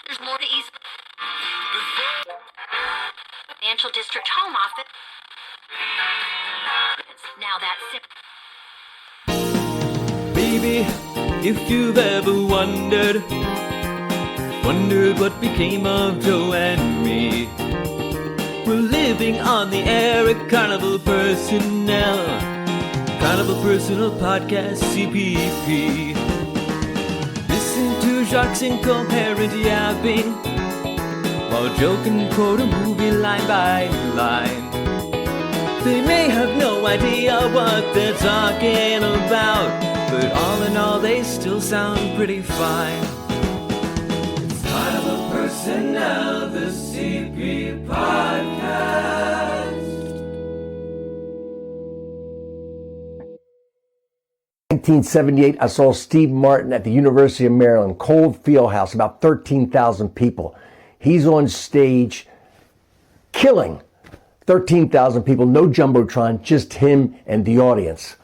There's more to ease. Financial District Home Office. Now that's it. Baby, if you've ever wondered what became of Joe and me, we're living on the air at Carnival Personnel. Carnival Personal Podcast, CPP. Listen to Jacques and coherent yapping while Joe can quote a movie line by line. They may have no idea what they're talking about, but all in all they still sound pretty fine. It's Carnival Personnel, the CP Podcast. 1978, I saw Steve Martin at the University of Maryland, Cold Field House, about 13,000 people. He's on stage killing 13,000 people, no Jumbotron, just him and the audience.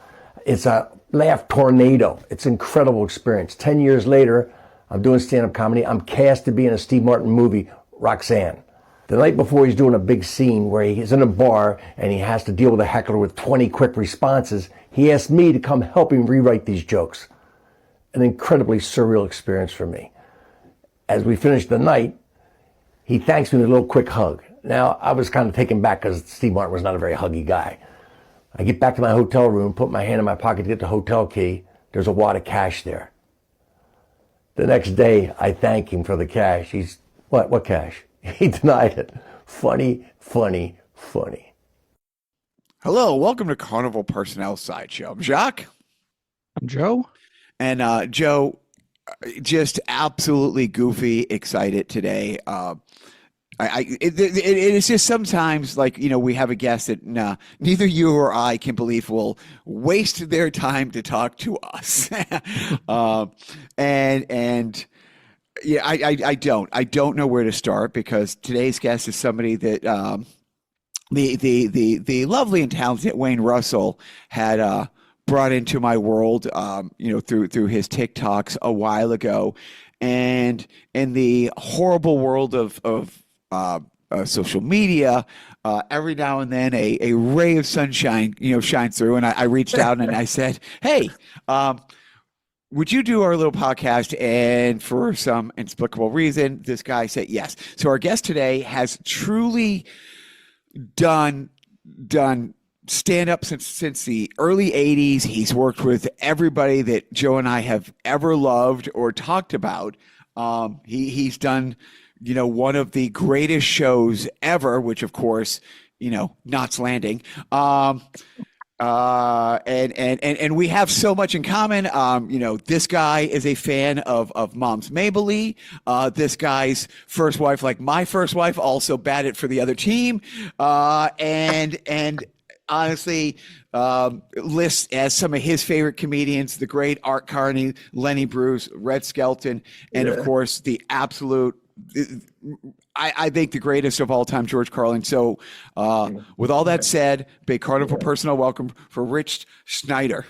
It's a laugh tornado. It's an incredible experience. 10 years later, I'm doing stand-up comedy. I'm cast to be in a Steve Martin movie, Roxanne. The night before, he's doing a big scene where he's in a bar and he has to deal with a heckler with 20 quick responses. He asked me to come help him rewrite these jokes. An incredibly surreal experience for me. As we finished the night, he thanks me with a little quick hug. Now, I was kind of taken back because Steve Martin was not a very huggy guy. I get back to my hotel room, put my hand in my pocket to get the hotel key. There's a wad of cash there. The next day, I thank him for the cash. He's, what cash? He denied it. Funny, funny, funny. Hello, welcome to Carnival Personnel Sideshow. I'm Jacques. I'm Joe. And Joe, just absolutely goofy, excited today. It is just sometimes like, you know, we have a guest that neither you or I can believe will waste their time to talk to us. And yeah, I don't know where to start because today's guest is somebody that the lovely and talented Wayne Russell had brought into my world, through his TikToks a while ago, and in the horrible world of social media, every now and then a ray of sunshine, shines through. And I reached out and I said, hey, would you do our little podcast? And for some inexplicable reason, this guy said yes. So our guest today has truly done stand up since the early 80s. He's worked with everybody that Joe and I have ever loved or talked about. He's done one of the greatest shows ever, which of course, Knots Landing. And we have so much in common. This guy is a fan of Mom's Mabley. This guy's first wife, like my first wife, also batted for the other team. And honestly, lists as some of his favorite comedians, the great Art Carney, Lenny Bruce, Red Skelton, and of course the absolute, I think the greatest of all time, George Carlin. So with all that said, big Carnival Personnel welcome for Ritch Shydner.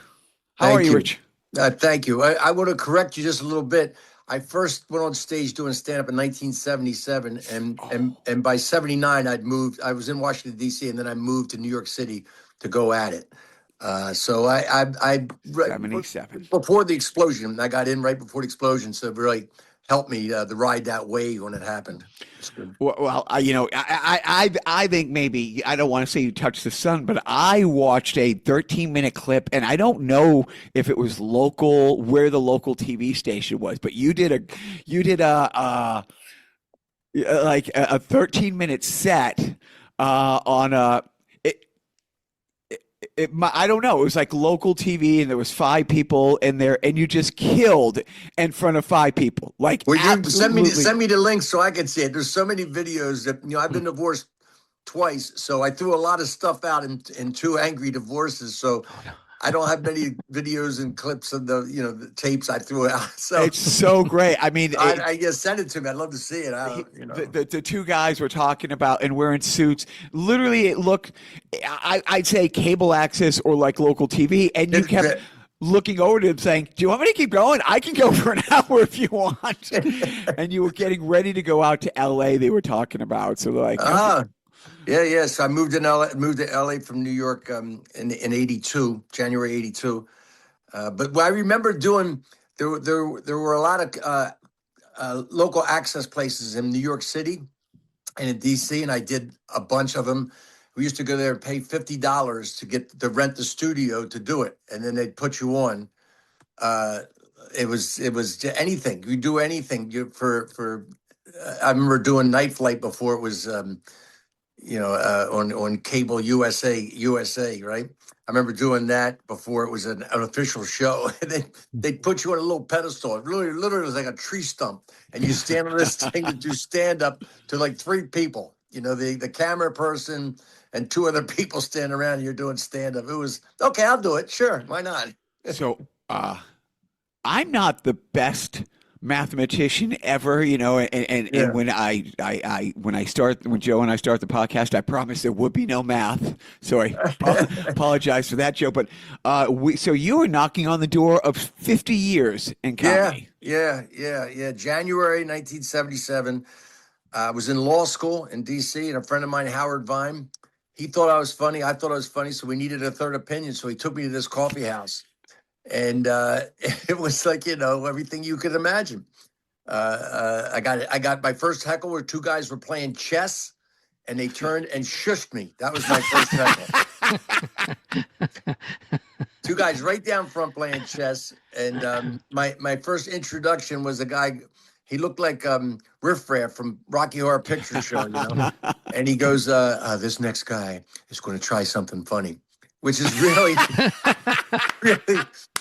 How are you, Rich? Thank you. I want to correct you just a little bit. I first went on stage doing stand-up in 1977, and by 79 I'd moved. I was in Washington, D.C., and then I moved to New York City to go at it. So I 77. Before the explosion. I got in right before the explosion, so it really helped me to ride that wave when it happened. It's good. Well, I think maybe, I don't want to say you touched the sun, but I watched a 13-minute clip, and I don't know if it was local, where the local TV station was, but you did a 13-minute set on a. I don't know. It was like local TV, and there was 5 people in there, and you just killed in front of 5 people. Like, well, you send me the link so I can see it. There's so many videos that I've been divorced twice, so I threw a lot of stuff out in 2 angry divorces. So I don't have many videos and clips of the tapes I threw out. So it's so great. I mean, I guess send it to me. I'd love to see it. The 2 guys were talking about and wearing suits. Literally, it looked, I'd say cable access or like local TV, and you kept looking over to him saying, "Do you want me to keep going? I can go for an hour if you want." And you were getting ready to go out to LA, they were talking about. So they're like, okay. Yeah. So I moved to LA from New York in '82, January '82. But what I remember doing, there were a lot of local access places in New York City and in DC, and I did a bunch of them. We used to go there and pay $50 to rent the studio to do it, and then they'd put you on. It was anything. You do anything for. I remember doing Night Flight before it was. On cable USA, right? I remember doing that before it was an official show. They put you on a little pedestal. It literally was like a tree stump, and you stand on this thing to do stand up to like 3 people. The camera person and 2 other people stand around, and you're doing stand up. It was okay. I'll do it. Sure, why not? So I'm not the best mathematician ever, and when when Joe and I start the podcast, I promised there would be no math. So I apologize for that, Joe. But so you were knocking on the door of 50 years in comedy. Yeah. January 1977. I was in law school in DC, and a friend of mine, Howard Vine, he thought I was funny. I thought I was funny, so we needed a third opinion. So he took me to this coffee house. And it was like, everything you could imagine. I got my first heckle where 2 guys were playing chess, and they turned and shushed me. That was my first heckle. 2 guys right down front playing chess. And my first introduction was a guy, he looked like Riff Raff from Rocky Horror Picture Show, And he goes, this next guy is going to try something funny, which is really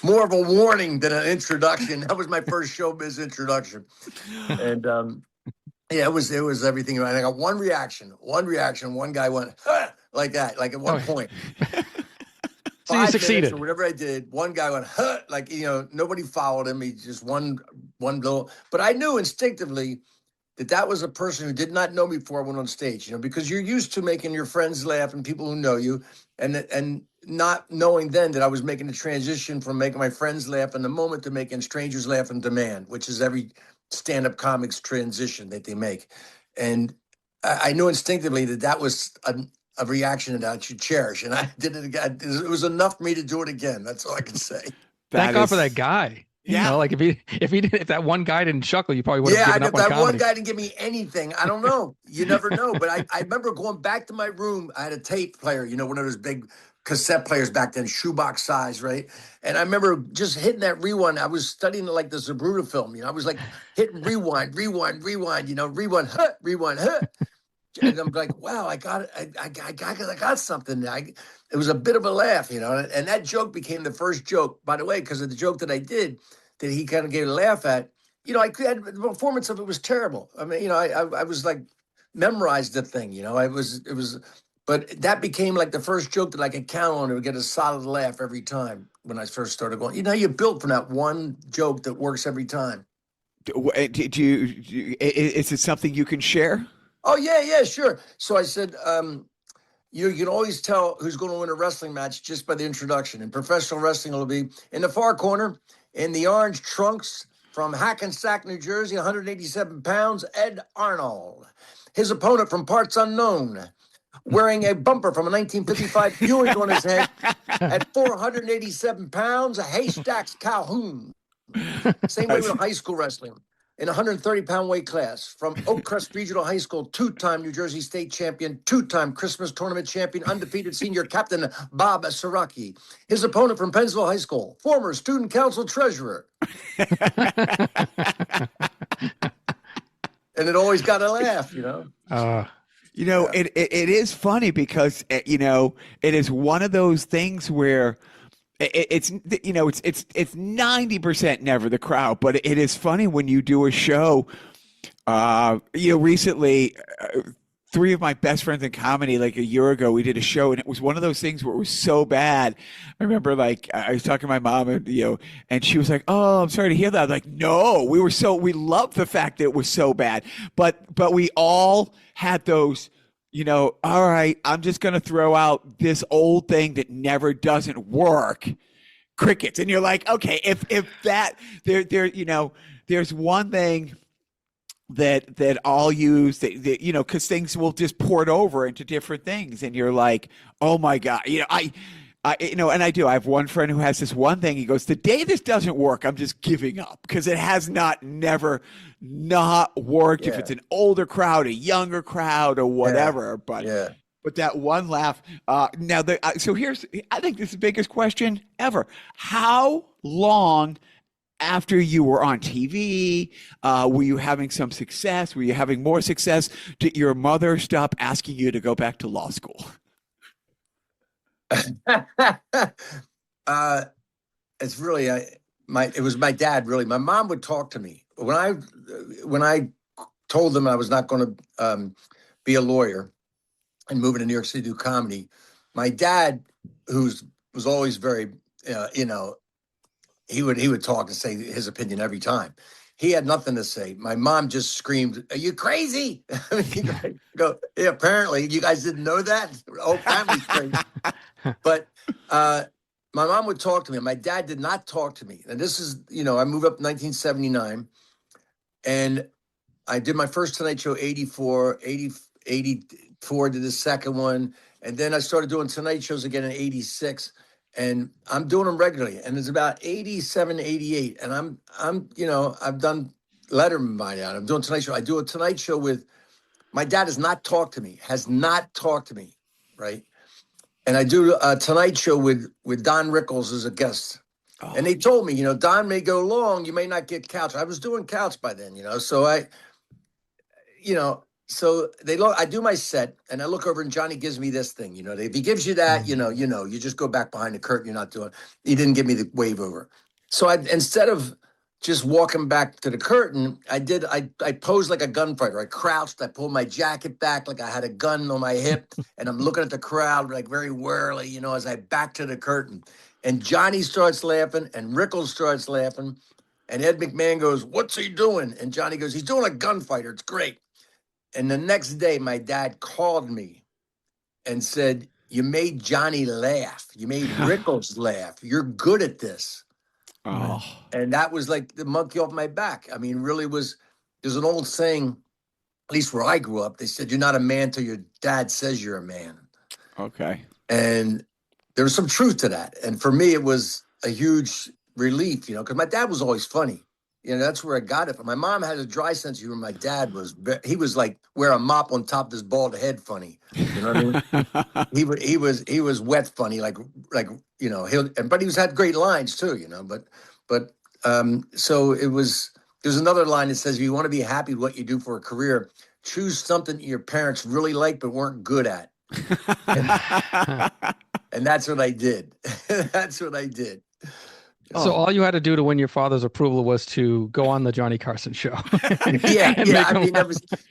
more of a warning than an introduction. That was my first showbiz introduction. And it was everything. And I got one reaction. One guy went, huh, like that, like at one point. So you succeeded. Or whatever I did, one guy went, huh, like, nobody followed him. He just one little, but I knew instinctively that was a person who did not know me before I went on stage, because you're used to making your friends laugh and people who know you, and not knowing then that I was making the transition from making my friends laugh in the moment to making strangers laugh on demand, which is every stand-up comic's transition that they make. And I knew instinctively that was a reaction that I should cherish, and I did it again. It was enough for me to do it again. That's all I can say. Thank God for that guy. Yeah. Like if that one guy didn't chuckle, you probably would have given up on comedy. That one guy didn't give me anything. I don't know. You never know. But I remember going back to my room. I had a tape player, one of those big cassette players back then, shoebox size, right? And I remember just hitting that rewind. I was studying like the Zabruta film, I was like hitting rewind, rewind, huh, rewind, huh. And I'm like, wow, I got it. I got something. It was a bit of a laugh, and that joke became the first joke, by the way, because of the joke that I did that he kind of gave a laugh at. The performance of it was terrible. I mean, I was like memorized the thing, it was, but that became like the first joke that I could count on to get a solid laugh every time when I first started going. You're built from that one joke that works every time. Is it something you can share? Oh, yeah, sure. So I said, you can always tell who's going to win a wrestling match just by the introduction. In professional wrestling, it'll be in the far corner, in the orange trunks from Hackensack, New Jersey, 187 pounds, Ed Arnold. His opponent from parts unknown, wearing a bumper from a 1955 Buick on his head, at 487 pounds, Haystacks Calhoun. Same way with high school wrestling. In a 130-pound weight class, from Oakcrest Regional High School, 2-time New Jersey State champion, 2-time Christmas tournament champion, undefeated senior captain Bob Siraki. His opponent from Pennsville High School, former student council treasurer. And it always got a laugh, It is funny because it is one of those things where it's 90% never the crowd, but it is funny when you do a show. Recently, 3 of my best friends in comedy, like a year ago, we did a show, and it was one of those things where it was so bad. I remember, like, I was talking to my mom, and she was like, "Oh, I'm sorry to hear that." I was like, "No, we loved the fact that it was so bad, but we all had those." All right, I'm just going to throw out this old thing that never doesn't work. crickets. And you're like, okay, if that there, you know, there's one thing that I'll use that you know, because things will just port over into different things, and you're like, oh my God, you know, I you know, and I do. I have one friend who has this one thing. He goes, the day this doesn't work, I'm just giving up because it has never not worked. If it's an older crowd, a younger crowd, or whatever, but that one laugh. Now, so here's, I think this is the biggest question ever. How long after you were on TV, were you having some success? Were you having more success? Did your mother stop asking you to go back to law school? It's really it was my dad. Really, my mom would talk to me when I told them I was not going to be a lawyer and moving to New York City to do comedy. My dad, was always very, you know, he would talk and say his opinion every time. He had nothing to say. My mom just screamed, "Are you crazy?" Go, yeah, apparently you guys didn't know that. The whole family's crazy. But my mom would talk to me. My dad did not talk to me. And this is, you know, I moved up in 1979, and I did my first Tonight Show 84 did the second one, and then I started doing Tonight Shows again in 86. And I'm doing them regularly, and it's about 87, 88. And I'm, you know, I've done Letterman by now. I'm doing Tonight Show. I do a Tonight Show with, my dad has not talked to me, right? And I do a Tonight Show with Don Rickles as a guest. Oh. And they told me, you know, Don may go long, you may not get couch. I was doing couch by then, you know, so so I do my set, and I look over, and Johnny gives me this thing, you know, if he gives you that, you just go back behind the curtain. You're not doing, he didn't give me the wave over. So instead of just walking back to the curtain, I posed like a gunfighter. I crouched, I pulled my jacket back like I had a gun on my hip, and I'm looking at the crowd like very warily, you know, as I back to the curtain. And Johnny starts laughing, and Rickles starts laughing, and Ed McMahon goes, "What's he doing?" And Johnny goes, "He's doing a gunfighter. It's great." And the next day, my dad called me and said, "You made Johnny laugh. You made Rickles laugh. You're good at this." Oh. And that was like the monkey off my back. I mean, really there's an old saying, at least where I grew up, they said, "You're not a man till your dad says you're a man." Okay. And there was some truth to that. And for me, it was a huge relief, you know, because my dad was always funny. You know, that's where I got it from. My mom had a dry sense of humor. My dad he was like wear a mop on top of his bald head funny. You know what I mean? he was wet funny, like you know, but he had great lines too, you know. But so there's another line that says, if you want to be happy with what you do for a career, choose something that your parents really liked but weren't good at. And that's what I did. That's what I did. So all you had to do to win your father's approval was to go on the Johnny Carson show. yeah. I mean,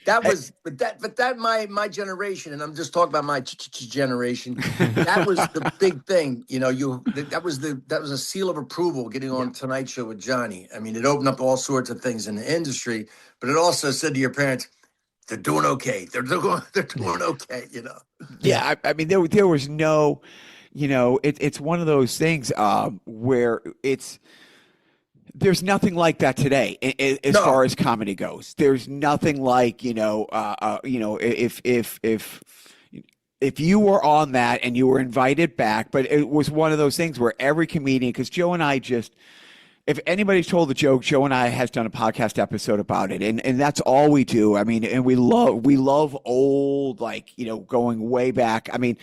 that my generation, and I'm just talking about my generation. That was the big thing, you know. That was a seal of approval getting on Tonight Show with Johnny. I mean, it opened up all sorts of things in the industry, but it also said to your parents, they're doing okay. They're doing okay, you know. Yeah, I mean, there was no. You know, it's one of those things where there's nothing like that today as far as comedy goes. There's nothing like, you know, if you were on that and you were invited back, but it was one of those things where every comedian, because Joe and I if anybody's told the joke, Joe and I has done a podcast episode about it, and that's all we do. I mean, and we love old, like, you know, going way back. I mean,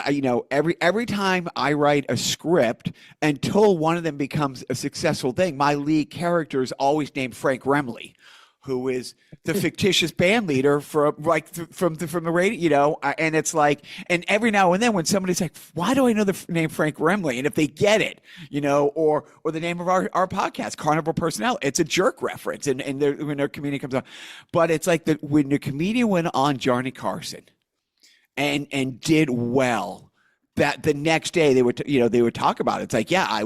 you know, every time I write a script, until one of them becomes a successful thing, my lead character is always named Frank Remley, who is the fictitious band leader from the radio, you know. And it's like, and every now and then when somebody's like, "Why do I know the name Frank Remley?" And if they get it, you know, or the name of our podcast, Carnival Personnel, it's a jerk reference, and when their comedian comes on, but it's like that when the comedian went on Johnny Carson and did well, that the next day they would talk about it. It's like, yeah,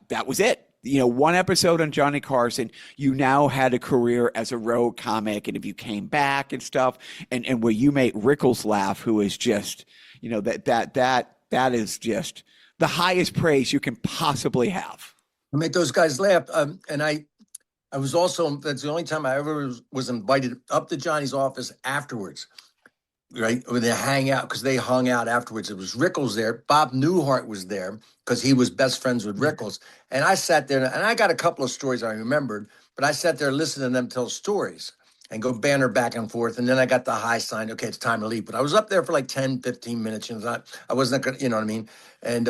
that was it. You know, one episode on Johnny Carson, you now had a career as a road comic, and if you came back and stuff, and where you made Rickles laugh, who is just, you know, that is just the highest praise you can possibly have. I make those guys laugh. And I was also, that's the only time I ever was invited up to Johnny's office afterwards, right? When they hang out, because they hung out afterwards. It was Rickles there. Bob Newhart was there because he was best friends with Rickles. And I sat there and I got a couple of stories I remembered, but I sat there listening to them tell stories and go banter back and forth. And then I got the high sign, okay, it's time to leave. But I was up there for like 10, 15 minutes. You know, I wasn't gonna, you know what I mean? And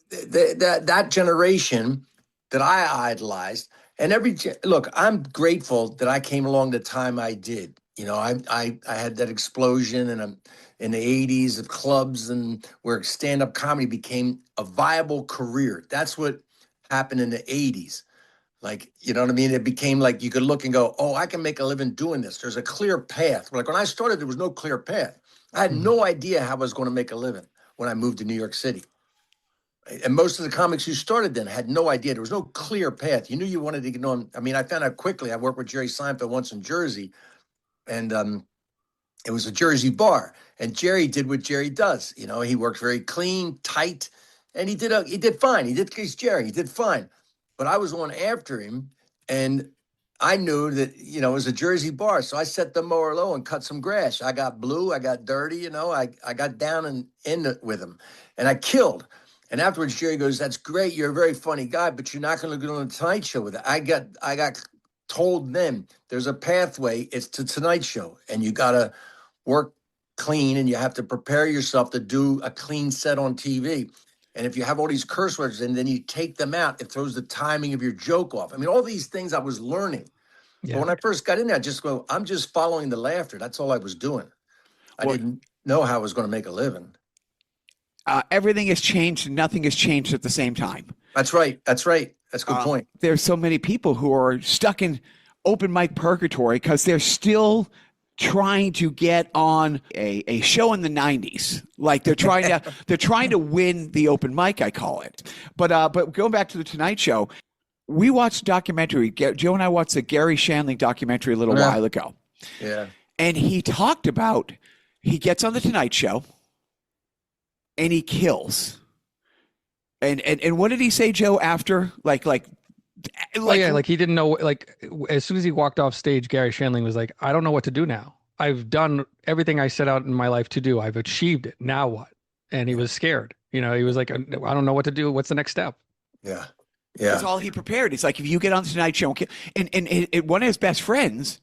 that generation that I idolized, and look, I'm grateful that I came along the time I did. You know, I had that explosion and in the 80s of clubs and where stand-up comedy became a viable career. That's what happened in the 80s. Like, you know what I mean? It became like you could look and go, oh, I can make a living doing this. There's a clear path. Like when I started, there was no clear path. I had no idea how I was going to make a living when I moved to New York City. And most of the comics who started then had no idea. There was no clear path. You knew you wanted to get on. I mean, I found out quickly. I worked with Jerry Seinfeld once in Jersey, and it was a Jersey bar. And Jerry did what Jerry does. You know, he worked very clean, tight, and he did fine. He's Jerry. He did fine. But I was on after him, and I knew that, you know, it was a Jersey bar. So I set the mower low and cut some grass. I got blue. I got dirty. You know, I got down and in it with him, and I killed. And afterwards, Jerry goes, "That's great. You're a very funny guy, but you're not going to get on the Tonight Show with it." I got told then there's a pathway. It's to Tonight Show, and you got to work clean, and you have to prepare yourself to do a clean set on TV. And if you have all these curse words and then you take them out, it throws the timing of your joke off. I mean, all these things I was learning. Yeah. But when I first got in there, I'm just following the laughter. That's all I was doing. I didn't know how I was going to make a living. Everything has changed and nothing has changed at the same time. That's right. That's a good point. There's so many people who are stuck in open mic purgatory because they're still trying to get on a show in the 90s. Like they're trying to win the open mic, I call it. But going back to the Tonight Show, we watched a documentary. Joe and I watched the Gary Shandling documentary a little while ago. Yeah. And he talked about, he gets on the Tonight Show and he kills. And what did he say, Joe, after? Like he didn't know, like as soon as he walked off stage, Gary Shandling was like, I don't know what to do now. I've done everything I set out in my life to do. I've achieved it. Now what? And he was scared. You know, he was like, I don't know what to do. What's the next step? Yeah. That's all he prepared. It's like, if you get on the Tonight Show and one of his best friends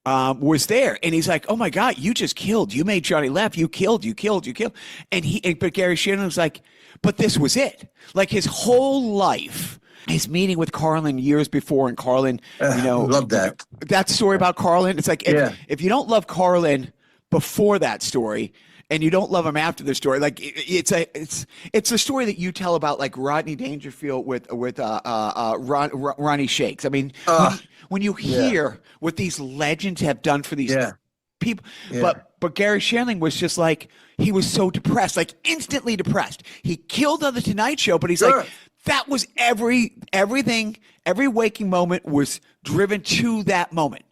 was there, and he's like, oh my God, you just killed. You made Johnny laugh. You killed. But Gary Shandling was like, but this was it. Like his whole life, his meeting with Carlin years before, and Carlin, you know, love that story about Carlin. It's like, if you don't love Carlin before that story, and you don't love him after the story, like it's a story that you tell about, like Rodney Dangerfield with Ronnie Shakes. I mean, when you hear what these legends have done for these people, but Gary Shandling was just like, he was so depressed, like instantly depressed. He killed on the Tonight Show, but he's like, that was everything, every waking moment was driven to that moment.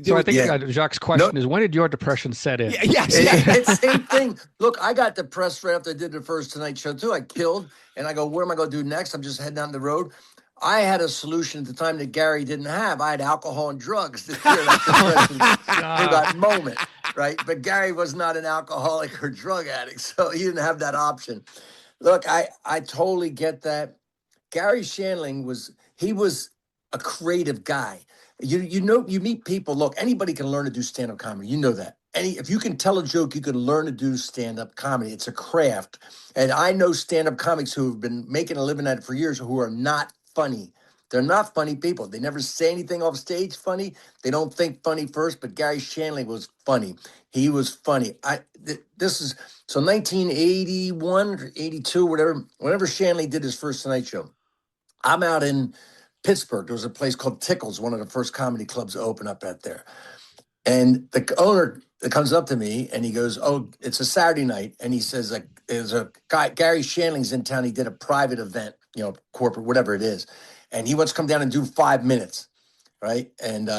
So I think Jacques' question is, when did your depression set in? It's the same thing. Look, I got depressed right after I did the first Tonight Show too. I killed, and I go, what am I going to do next? I'm just heading down the road. I had a solution at the time that Gary didn't have. I had alcohol and drugs to cure that depression in that moment, right? But Gary was not an alcoholic or drug addict, so he didn't have that option. Look, I totally get that. Gary Shandling was a creative guy. You know, you meet people. Look, anybody can learn to do stand-up comedy. You know that. If you can tell a joke, you can learn to do stand-up comedy. It's a craft. And I know stand-up comics who have been making a living at it for years who are not funny. They're not funny people. They never say anything off stage funny. They don't think funny first, but Gary Shandling was funny. He was funny. This is, so 1981 or 82, whenever Shandling did his first Tonight Show, I'm out in Pittsburgh. There was a place called Tickles, one of the first comedy clubs to open up out there. And the owner comes up to me and he goes, oh, it's a Saturday night. And he says, like, there's a guy, Gary Shandling's in town. He did a private event, you know, corporate, whatever it is. And he wants to come down and do 5 minutes, right? And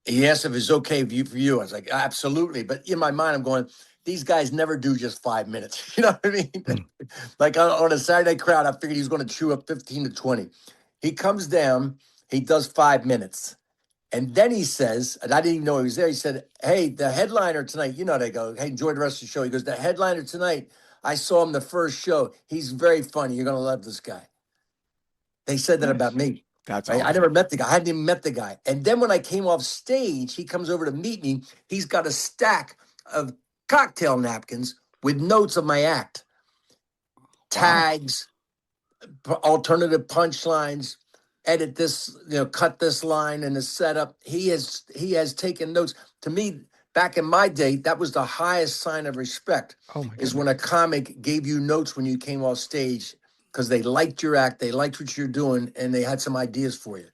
he asked if it's okay for you. I was like, absolutely. But in my mind, I'm going, these guys never do just 5 minutes. You know what I mean? Like on a Saturday crowd, I figured he was going to chew up 15 to 20. He comes down, he does 5 minutes. And then he says, and I didn't even know he was there. He said, hey, the headliner tonight, you know, they go, hey, enjoy the rest of the show. He goes, the headliner tonight, I saw him the first show. He's very funny. You're going to love this guy. They said that about me. That's right? awesome. I never met the guy. I hadn't even met the guy. And then when I came off stage, he comes over to meet me. He's got a stack of cocktail napkins with notes of my act, tags, alternative punchlines, edit this, cut this line in the setup. He has taken notes. To me, back in my day, that was the highest sign of respect. Oh my is when a comic gave you notes when you came off stage because they liked your act, they liked what you're doing, and they had some ideas for you.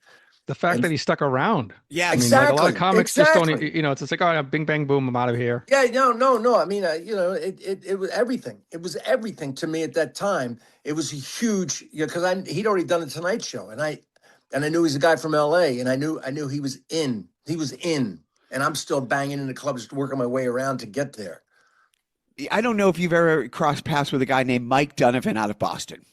The fact that he stuck around. Yeah, I mean, like a lot of comics just don't, it's just like, oh, bing, bang, boom, I'm out of here. Yeah, no. I mean, it was everything. It was everything to me at that time. It was a huge, because he'd already done the Tonight Show, and I knew he was a guy from L.A., and I knew he was in. He was in, and I'm still banging in the clubs, working my way around to get there. I don't know if you've ever crossed paths with a guy named Mike Donovan out of Boston.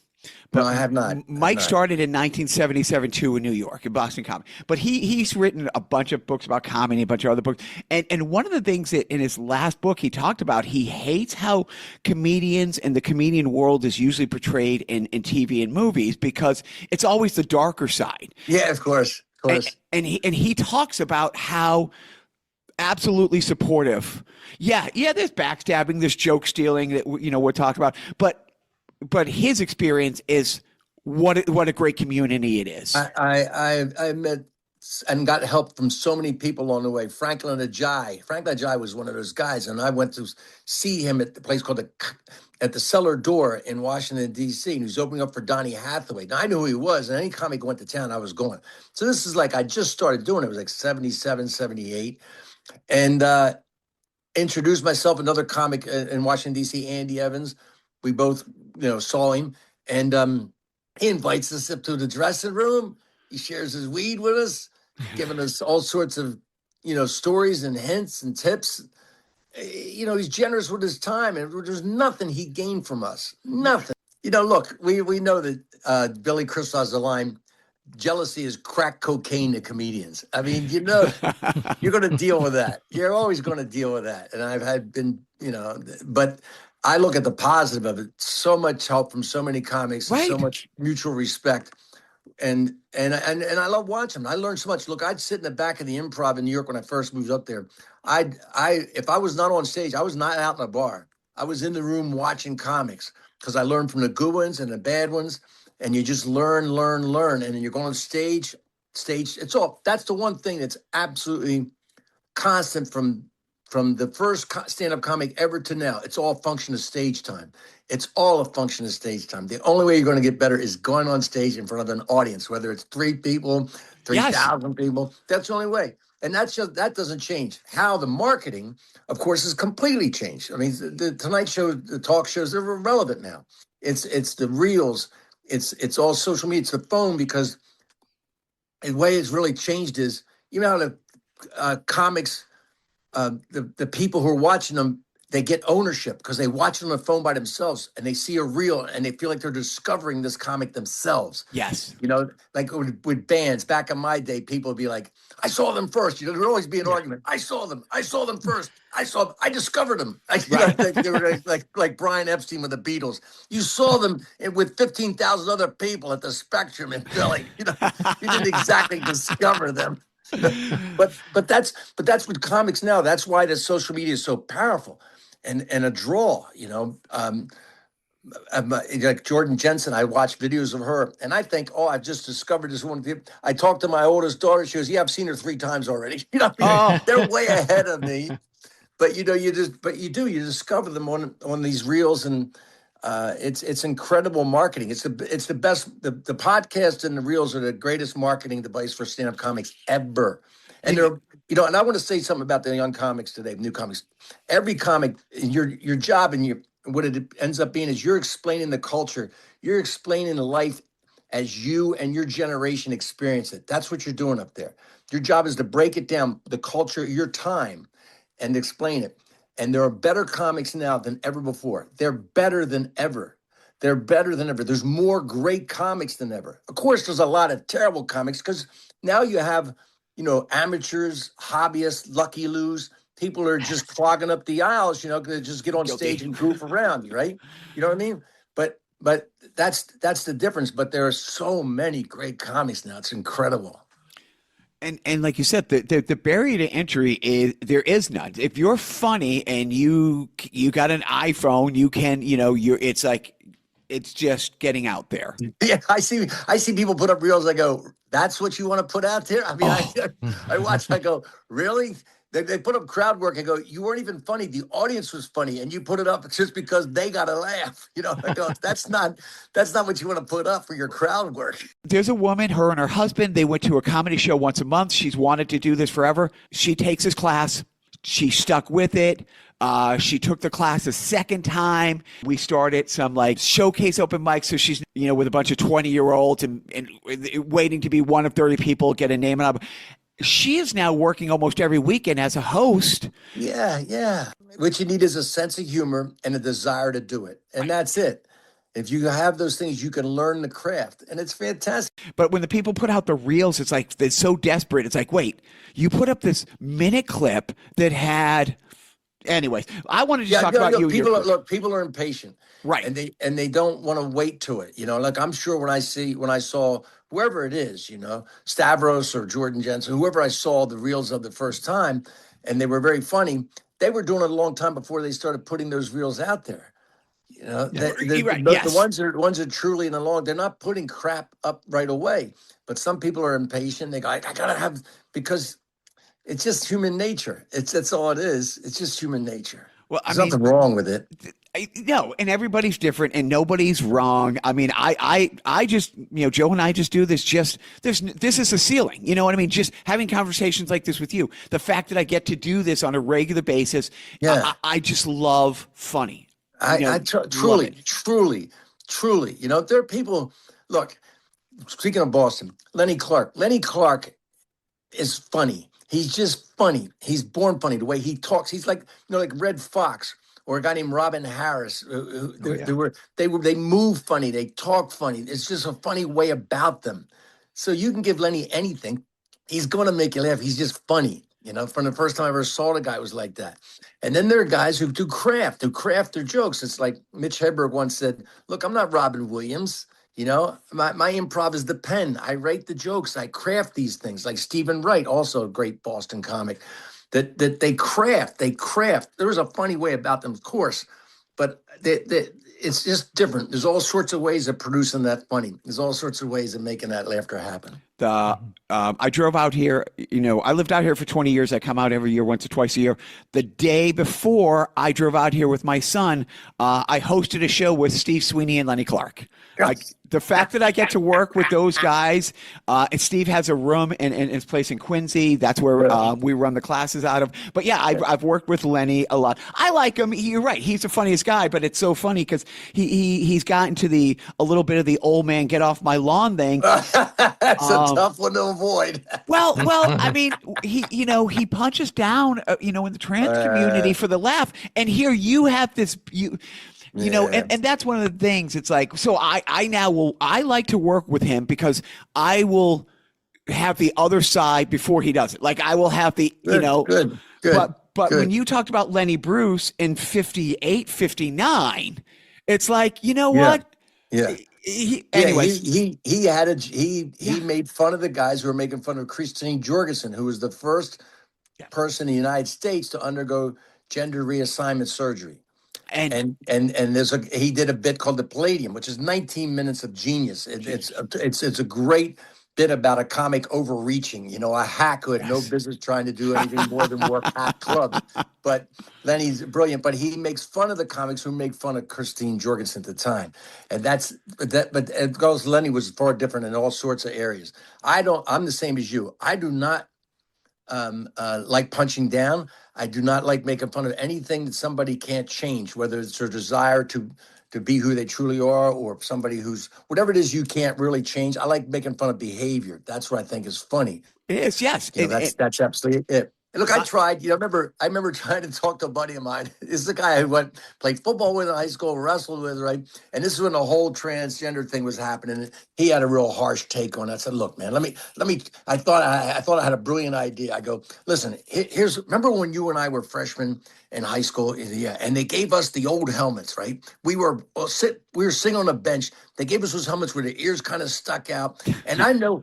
But no, I have not. Mike started in 1977 too in New York, in Boston Comedy. But he's written a bunch of books about comedy, a bunch of other books. And one of the things that in his last book he talked about, he hates how comedians and the comedian world is usually portrayed in TV and movies because it's always the darker side. Yeah, of course. And he talks about how absolutely supportive. Yeah, there's backstabbing, there's joke stealing that we're talking about, but his experience is what a great community it is. I met and got help from so many people along the way. Franklin Ajayi was one of those guys, and I went to see him at the place called at the Cellar Door in Washington, D.C., and he was opening up for Donny Hathaway. Now, I knew who he was, and any comic went to town, I was going. So this is like I just started doing it. It was like 77, 78. And introduced myself, another comic in Washington, D.C., Andy Evans. We both, saw him, and he invites us up to the dressing room. He shares his weed with us, giving us all sorts of, stories and hints and tips. He's generous with his time, and there's nothing he gained from us. Nothing. Look, we know that Billy Crystal has the line, jealousy is crack cocaine to comedians. I mean, you're going to deal with that. You're always going to deal with that. And I've been, but I look at the positive of it. So much help from so many comics, right. So much mutual respect. And I love watching them. I learned so much. Look, I'd sit in the back of the Improv in New York when I first moved up there. If I was not on stage, I was not out in a bar. I was in the room watching comics because I learned from the good ones and the bad ones. And you just learn. And then you're going on stage. That's the one thing that's absolutely constant from the first stand-up comic ever to now. It's all a function of stage time. It's all a function of stage time. The only way you're going to get better is going on stage in front of an audience, whether it's 3 people, 3,000 people. That's the only way. And that doesn't change. How the marketing, of course, is completely changed. I mean, the Tonight Show, the talk shows, they're irrelevant now. It's the reels. It's all social media. It's the phone, because the way it's really changed is, how the comics, the people who are watching them, they get ownership because they watch it on the phone by themselves, and they see a reel and they feel like they're discovering this comic themselves. Yes. Like with bands back in my day, people would be like, I saw them first. There would always be an argument. I saw them first. I discovered them. They were like Brian Epstein with the Beatles. You saw them with 15,000 other people at the Spectrum in Philly. You didn't exactly discover them. but that's with comics now. That's why the social media is so powerful and a draw. Like Jordan Jensen, I watch videos of her, and I think, I've just discovered this one. I talked to my oldest daughter. She goes, "Yeah, I've seen her 3 times already." They're way ahead of me. But you discover them on these reels, and it's incredible marketing. It's the best. The podcast and the reels are the greatest marketing device for stand-up comics ever. And they're and I want to say something about the young comics today, new comics. Every comic, your job and what it ends up being is you're explaining the culture. You're explaining the life as you and your generation experience it. That's what you're doing up there. Your job is to break it down, the culture, your time, and explain it. And there are better comics now than ever before. They're better than ever. They're better than ever. There's more great comics than ever. Of course, there's a lot of terrible comics because now you have, amateurs, hobbyists, lucky loos. People are just clogging up the aisles, to just get on stage and goof around, right? You know what I mean? But that's the difference. But there are so many great comics now. It's incredible. And like you said, the barrier to entry is there is none. If you're funny and you got an iPhone, you can, it's like it's just getting out there. Yeah, I see people put up reels. I go, that's what you want to put out there? I mean, I watch, I go, really? They put up crowd work. I go, you weren't even funny. The audience was funny, and you put it up just because they got a laugh. I go, that's not what you want to put up for your crowd work. There's a woman, her and her husband, they went to a comedy show once a month. She's wanted to do this forever. She takes his class. She stuck with it. She took the class a second time. We started some like showcase open mics. So she's, with a bunch of 20-year-olds and waiting to be one of 30 people, get a name and she is now working almost every weekend as a host. Yeah. What you need is a sense of humor and a desire to do it. And that's it. If you have those things, you can learn the craft, and it's fantastic. But when the people put out the reels, it's like they're so desperate. It's like, wait, you put up this minute clip that had... Anyways, I wanted to talk about you. People are impatient, right? And they don't want to wait to it. Like I'm sure when I saw whoever it is, Stavros or Jordan Jensen, whoever I saw the reels of the first time, and they were very funny. They were doing it a long time before they started putting those reels out there. The ones that truly in the long, they're not putting crap up right away. But some people are impatient. They go, I gotta have, because it's just human nature. That's all it is. It's just human nature. Well, There's nothing wrong with it. No, and everybody's different, and nobody's wrong. I mean, I just, Joe and I just do this. This is a ceiling. You know what I mean? Just having conversations like this with you. The fact that I get to do this on a regular basis. Yeah. I just love funny. Truly. There are people. Look, speaking of Boston, Lenny Clark. Lenny Clark is funny. He's just funny. He's born funny. The way he talks, he's like, like Red Fox or a guy named Robin Harris. They move funny. They talk funny. It's just a funny way about them. So you can give Lenny anything. He's going to make you laugh. He's just funny. From the first time I ever saw the guy, it was like that. And then there are guys who craft their jokes. It's like Mitch Hedberg once said, look, I'm not Robin Williams. My improv is the pen. I write the jokes. I craft these things. Like Stephen Wright, also a great Boston comic, that they craft. There's a funny way about them, of course, but it's just different. There's all sorts of ways of producing that funny. There's all sorts of ways of making that laughter happen. I drove out here, I lived out here for 20 years. I come out every year, once or twice a year. The day before I drove out here with my son, I hosted a show with Steve Sweeney and Lenny Clark. The fact that I get to work with those guys, and Steve has a room in his place in Quincy. That's where we run the classes out of. But yeah, I've worked with Lenny a lot. I like him. You're right. He's the funniest guy, but it's so funny because he's gotten to a little bit of the old man get off my lawn thing. That's a tough one to avoid. well, I mean, he punches down, in the trans community for the laugh, and here you have this and that's one of the things. It's like, so I like to work with him because I will have the other side before he does it. Like I will have the, Good. But when you talked about Lenny Bruce in 58, 59, it's like, what? Yeah. He made fun of the guys who were making fun of Christine Jorgensen, who was the first person in the United States to undergo gender reassignment surgery. And he did a bit called The Palladium, which is 19 minutes of genius. It's a great bit about a comic overreaching, a hack who had no business trying to do anything more than work hack clubs. But Lenny's brilliant, but he makes fun of the comics who make fun of Christine Jorgensen at the time. And but it goes, Lenny was far different in all sorts of areas. I'm the same as you. I do not like punching down. I do not like making fun of anything that somebody can't change, whether it's their desire to be who they truly are, or somebody who's whatever it is you can't really change. I like making fun of behavior. That's what I think is funny. It is, yes. That's absolutely it. Look, I tried. I remember trying to talk to a buddy of mine. This is a guy who played football with in high school, wrestled with, right? And this is when the whole transgender thing was happening. He had a real harsh take on it. I said, "Look, man, let me." I thought I had a brilliant idea. I go, "Listen, remember when you and I were freshmen in high school? Yeah, and they gave us the old helmets, right? We were sitting on a bench. They gave us those helmets where the ears kind of stuck out. And I know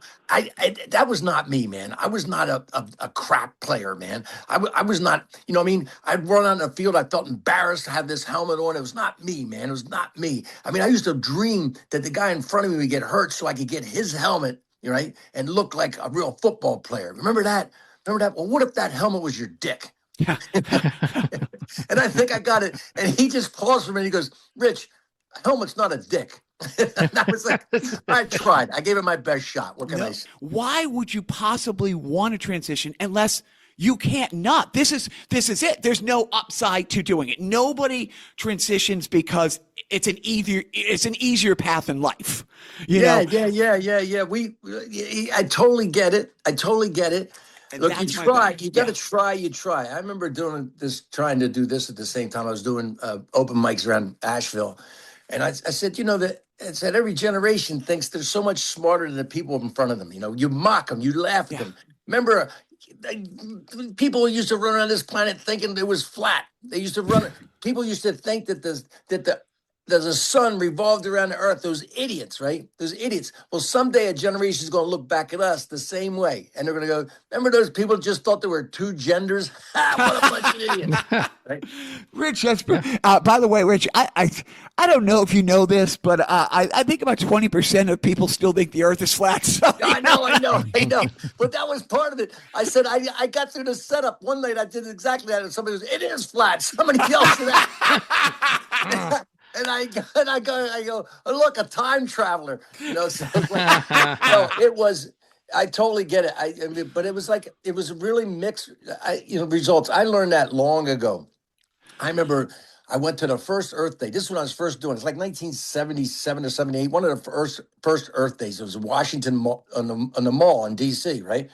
that was not me, man. I was not a crap player, man. I was not, you know what I mean? I'd run on the field. I felt embarrassed to have this helmet on. It was not me, man. It was not me. I mean, I used to dream that the guy in front of me would get hurt so I could get his helmet, right? And look like a real football player. Remember that? Well, what if that helmet was your dick? And I think I got it. And he just paused for a minute. He goes, "Rich, helmet's not a dick." And I was like, I tried. I gave it my best shot. What can I say? Why would you possibly want to transition unless you can't not? This is it. There's no upside to doing it. Nobody transitions because it's an easier path in life. Yeah. I totally get it. Look, you try. You got to try. You try. I remember trying to do this at the same time I was doing open mics around Asheville. And I said, every generation thinks they're so much smarter than the people in front of them. You mock them, you laugh at them. Remember, people used to run around this planet thinking it was flat. They used to run. People used to think that the sun revolved around the earth. Those idiots, right? Those idiots. Well, someday a generation is going to look back at us the same way. And they're going to go, remember those people just thought there were two genders? What a bunch of idiots. Right? Rich, that's by the way, Rich, I don't know if you know this, but I think about 20% of people still think the earth is flat. So, I know. But that was part of it. I said, I got through the setup. One night I did exactly that. And somebody goes, "It is flat." Somebody else did that. And I go, "Oh, look, a time traveler." So it was. I totally get it. But it was really mixed. Results. I learned that long ago. I remember I went to the first Earth Day. This is when I was first doing it. It's like 1977 or 78. One of the first Earth Days. It was in Washington on the mall in D.C. Right.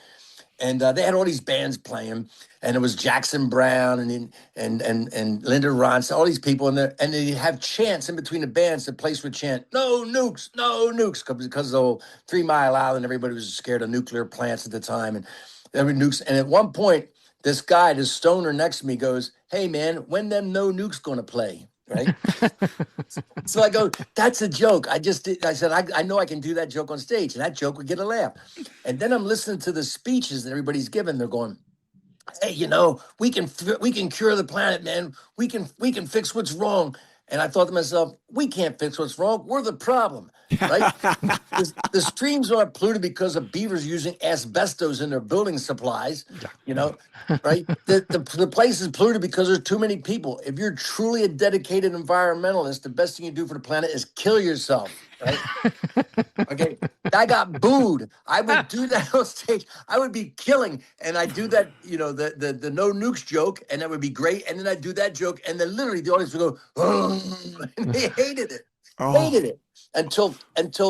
And they had all these bands playing, and it was Jackson Brown and Linda Ronstadt, all these people in there, and they have chants in between the bands. The place would chant, "No nukes, no nukes," because of the whole 3 Mile Island. Everybody was scared of nuclear plants at the time, and every nukes. And at one point, this stoner next to me goes, "Hey man, when them no nukes gonna play?" Right? So I go, "That's a joke." I said, I know I can do that joke on stage, and that joke would get a laugh. And then I'm listening to the speeches that everybody's giving. They're going, "Hey, we can cure the planet, man. We can fix what's wrong." And I thought to myself, we can't fix what's wrong. We're the problem, right? The streams aren't polluted because of beavers using asbestos in their building supplies, right? The place is polluted because there's too many people. If you're truly a dedicated environmentalist, the best thing you do for the planet is kill yourself, right? Okay, I got booed. I would do that on stage. I would be killing, and I do that, the no nukes joke, and that would be great. And then I do that joke, and then literally the audience would go, "Oh," and they hated it, until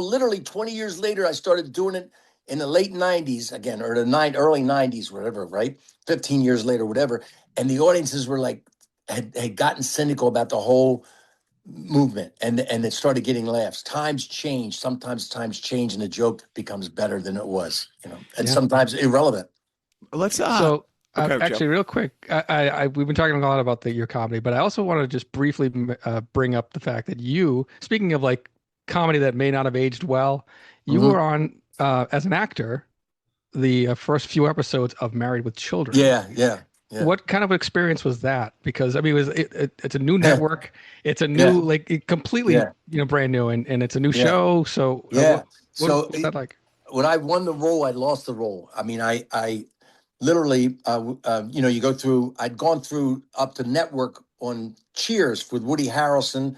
literally 20 years later, I started doing it in the late 90s again, or the early 90s, whatever, right? 15 years later, whatever, and the audiences were like had gotten cynical about the whole movement, and it started getting laughs. Times change. Sometimes times change, and the joke becomes better than it was, and sometimes irrelevant. Let's actually, real quick, we've been talking a lot about your comedy, but I also want to just briefly bring up the fact that speaking of like comedy that may not have aged well, you were on as an actor the first few episodes of Married with Children. Yeah. What kind of experience was that? Because I mean, it's a new network. It's a new, completely, brand new, and it's a new show. So what was that like? When I won the role, I lost the role. I mean, I literally, you go through. I'd gone through up to network on Cheers with Woody Harrelson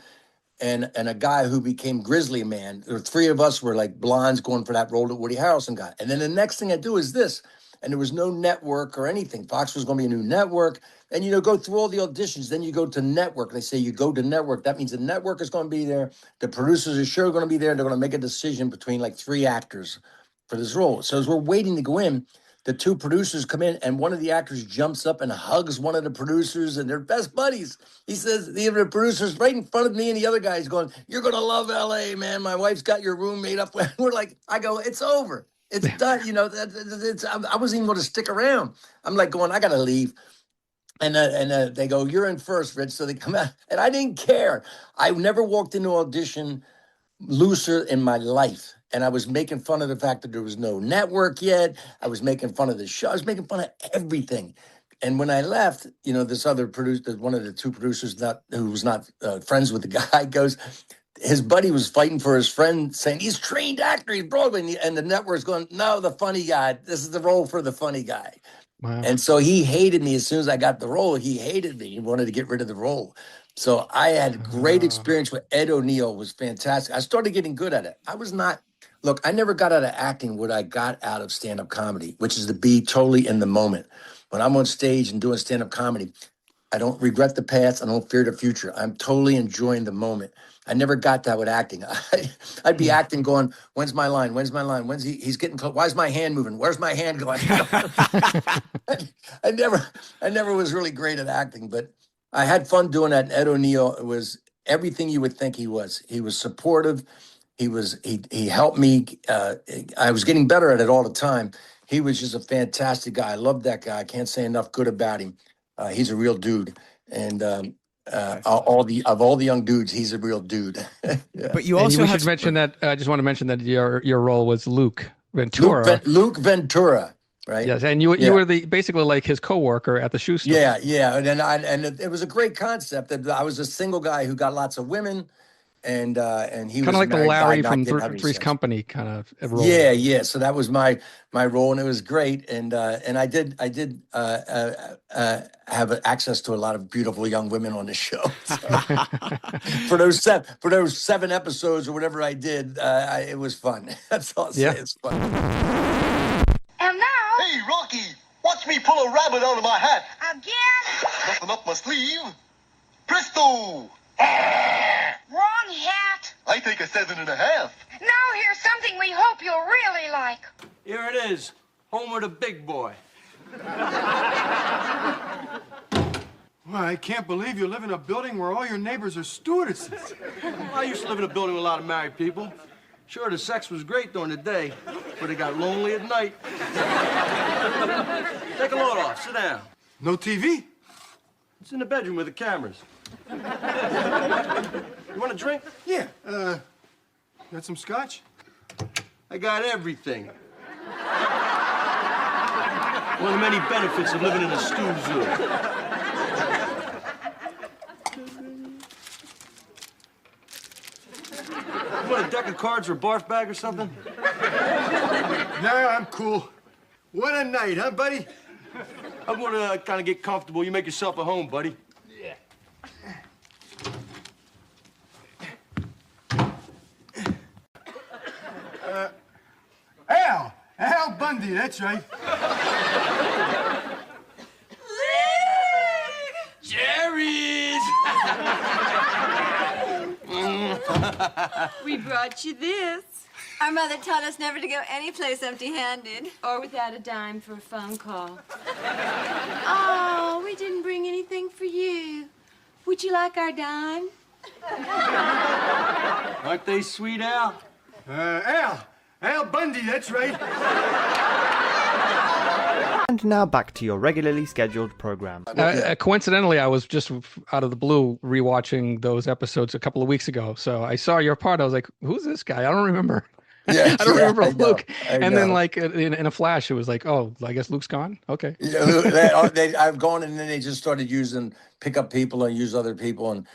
and a guy who became Grizzly Man. There were 3 of us were like blondes going for that role that Woody Harrelson got. And then the next thing I do is this. And there was no network or anything. Fox was going to be a new network. And, go through all the auditions. Then you go to network. They say you go to network. That means the network is going to be there. The producers are sure going to be there. They're going to make a decision between like 3 actors for this role. So as we're waiting to go in, the two producers come in, and one of the actors jumps up and hugs one of the producers, and they're best buddies. He says, the producer's right in front of me, and the other guy's going, "You're going to love LA, man. My wife's got your room made up." We're like, I go, "It's over. It's done." You know, I wasn't even going to stick around. I'm like going, I got to leave. And they go, "You're in first, Rich." So they come out, and I didn't care. I never walked into audition looser in my life. And I was making fun of the fact that there was no network yet. I was making fun of the show. I was making fun of everything. And when I left, you know, this other producer, one of the two producers, who was not friends with the guy, goes, his buddy was fighting for his friend, saying, "He's a trained actor, he's Broadway." And the network's going, "No, the funny guy. This is the role for the funny guy." Wow. And so he hated me as soon as I got the role. He hated me. He wanted to get rid of the role. So I had a great experience with Ed O'Neill. Was fantastic. I started getting good at it. I never got out of acting what I got out of stand-up comedy, which is to be totally in the moment. When I'm on stage and doing stand-up comedy, I don't regret the past. I don't fear the future. I'm totally enjoying the moment. I never got that with acting. I'd be acting going, "When's my line? When's my line? When's he's getting close? Why's my hand moving? Where's my hand going?" I never was really great at acting, but I had fun doing that. Ed O'Neill was everything you would think he was. He was supportive. He helped me. I was getting better at it all the time. He was just a fantastic guy. I love that guy. I can't say enough good about him. He's a real dude. And all the young dudes, he's a real dude. Yeah. But you also should mention that. I just want to mention that your role was Luke Ventura. Luke Ventura, right? Yes, and you were basically like his coworker at the shoe store. Yeah, and it was a great concept. I was a single guy who got lots of women, and he was kind of like the Larry from Three's sex. Company kind of role. Yeah. So that was my role, and it was great. And I did have access to a lot of beautiful young women on the show. So for those 7 episodes or whatever I did, it was fun. That's all I'll say. It's fun. And now... Hey, Rocky, watch me pull a rabbit out of my hat. Again? Nothing up my sleeve. Presto! Wrong hat. I take a 7.5. Now here's something we hope you'll really like. Here it is, Homer the big boy. Well, I can't believe you live in a building where all your neighbors are stewardesses. I used to live in a building with a lot of married people. Sure, the sex was great during the day, but it got lonely at night. Take a load off, sit down. No TV? It's in the bedroom with the cameras. You want a drink? Yeah. Got some scotch? I got everything. One of the many benefits of living in a stew zoo. You want a deck of cards or a barf bag or something? No, I'm cool. What a night, huh, buddy? I'm gonna kind of get comfortable. You make yourself at home, buddy. Yeah. Al Bundy, that's right. Jerry's! We brought you this. Our mother taught us never to go anyplace empty-handed. Or without a dime for a phone call. Oh, we didn't bring anything for you. Would you like our dime? Aren't they sweet, Al? Al Bundy, that's right. And now back to your regularly scheduled program. Coincidentally, I was just out of the blue rewatching those episodes a couple of weeks ago. So I saw your part. I was like, "Who's this guy? I don't remember." Yeah, I don't remember Luke. I And know. then, like in a flash, it was like, "Oh, I guess Luke's gone." Okay. I've gone, and then they just started pick up people and use other people, and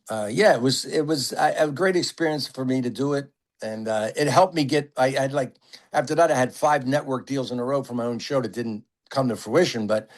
it was a great experience for me to do it. And it helped me get, after that, I had 5 network deals in a row for my own show that didn't come to fruition. But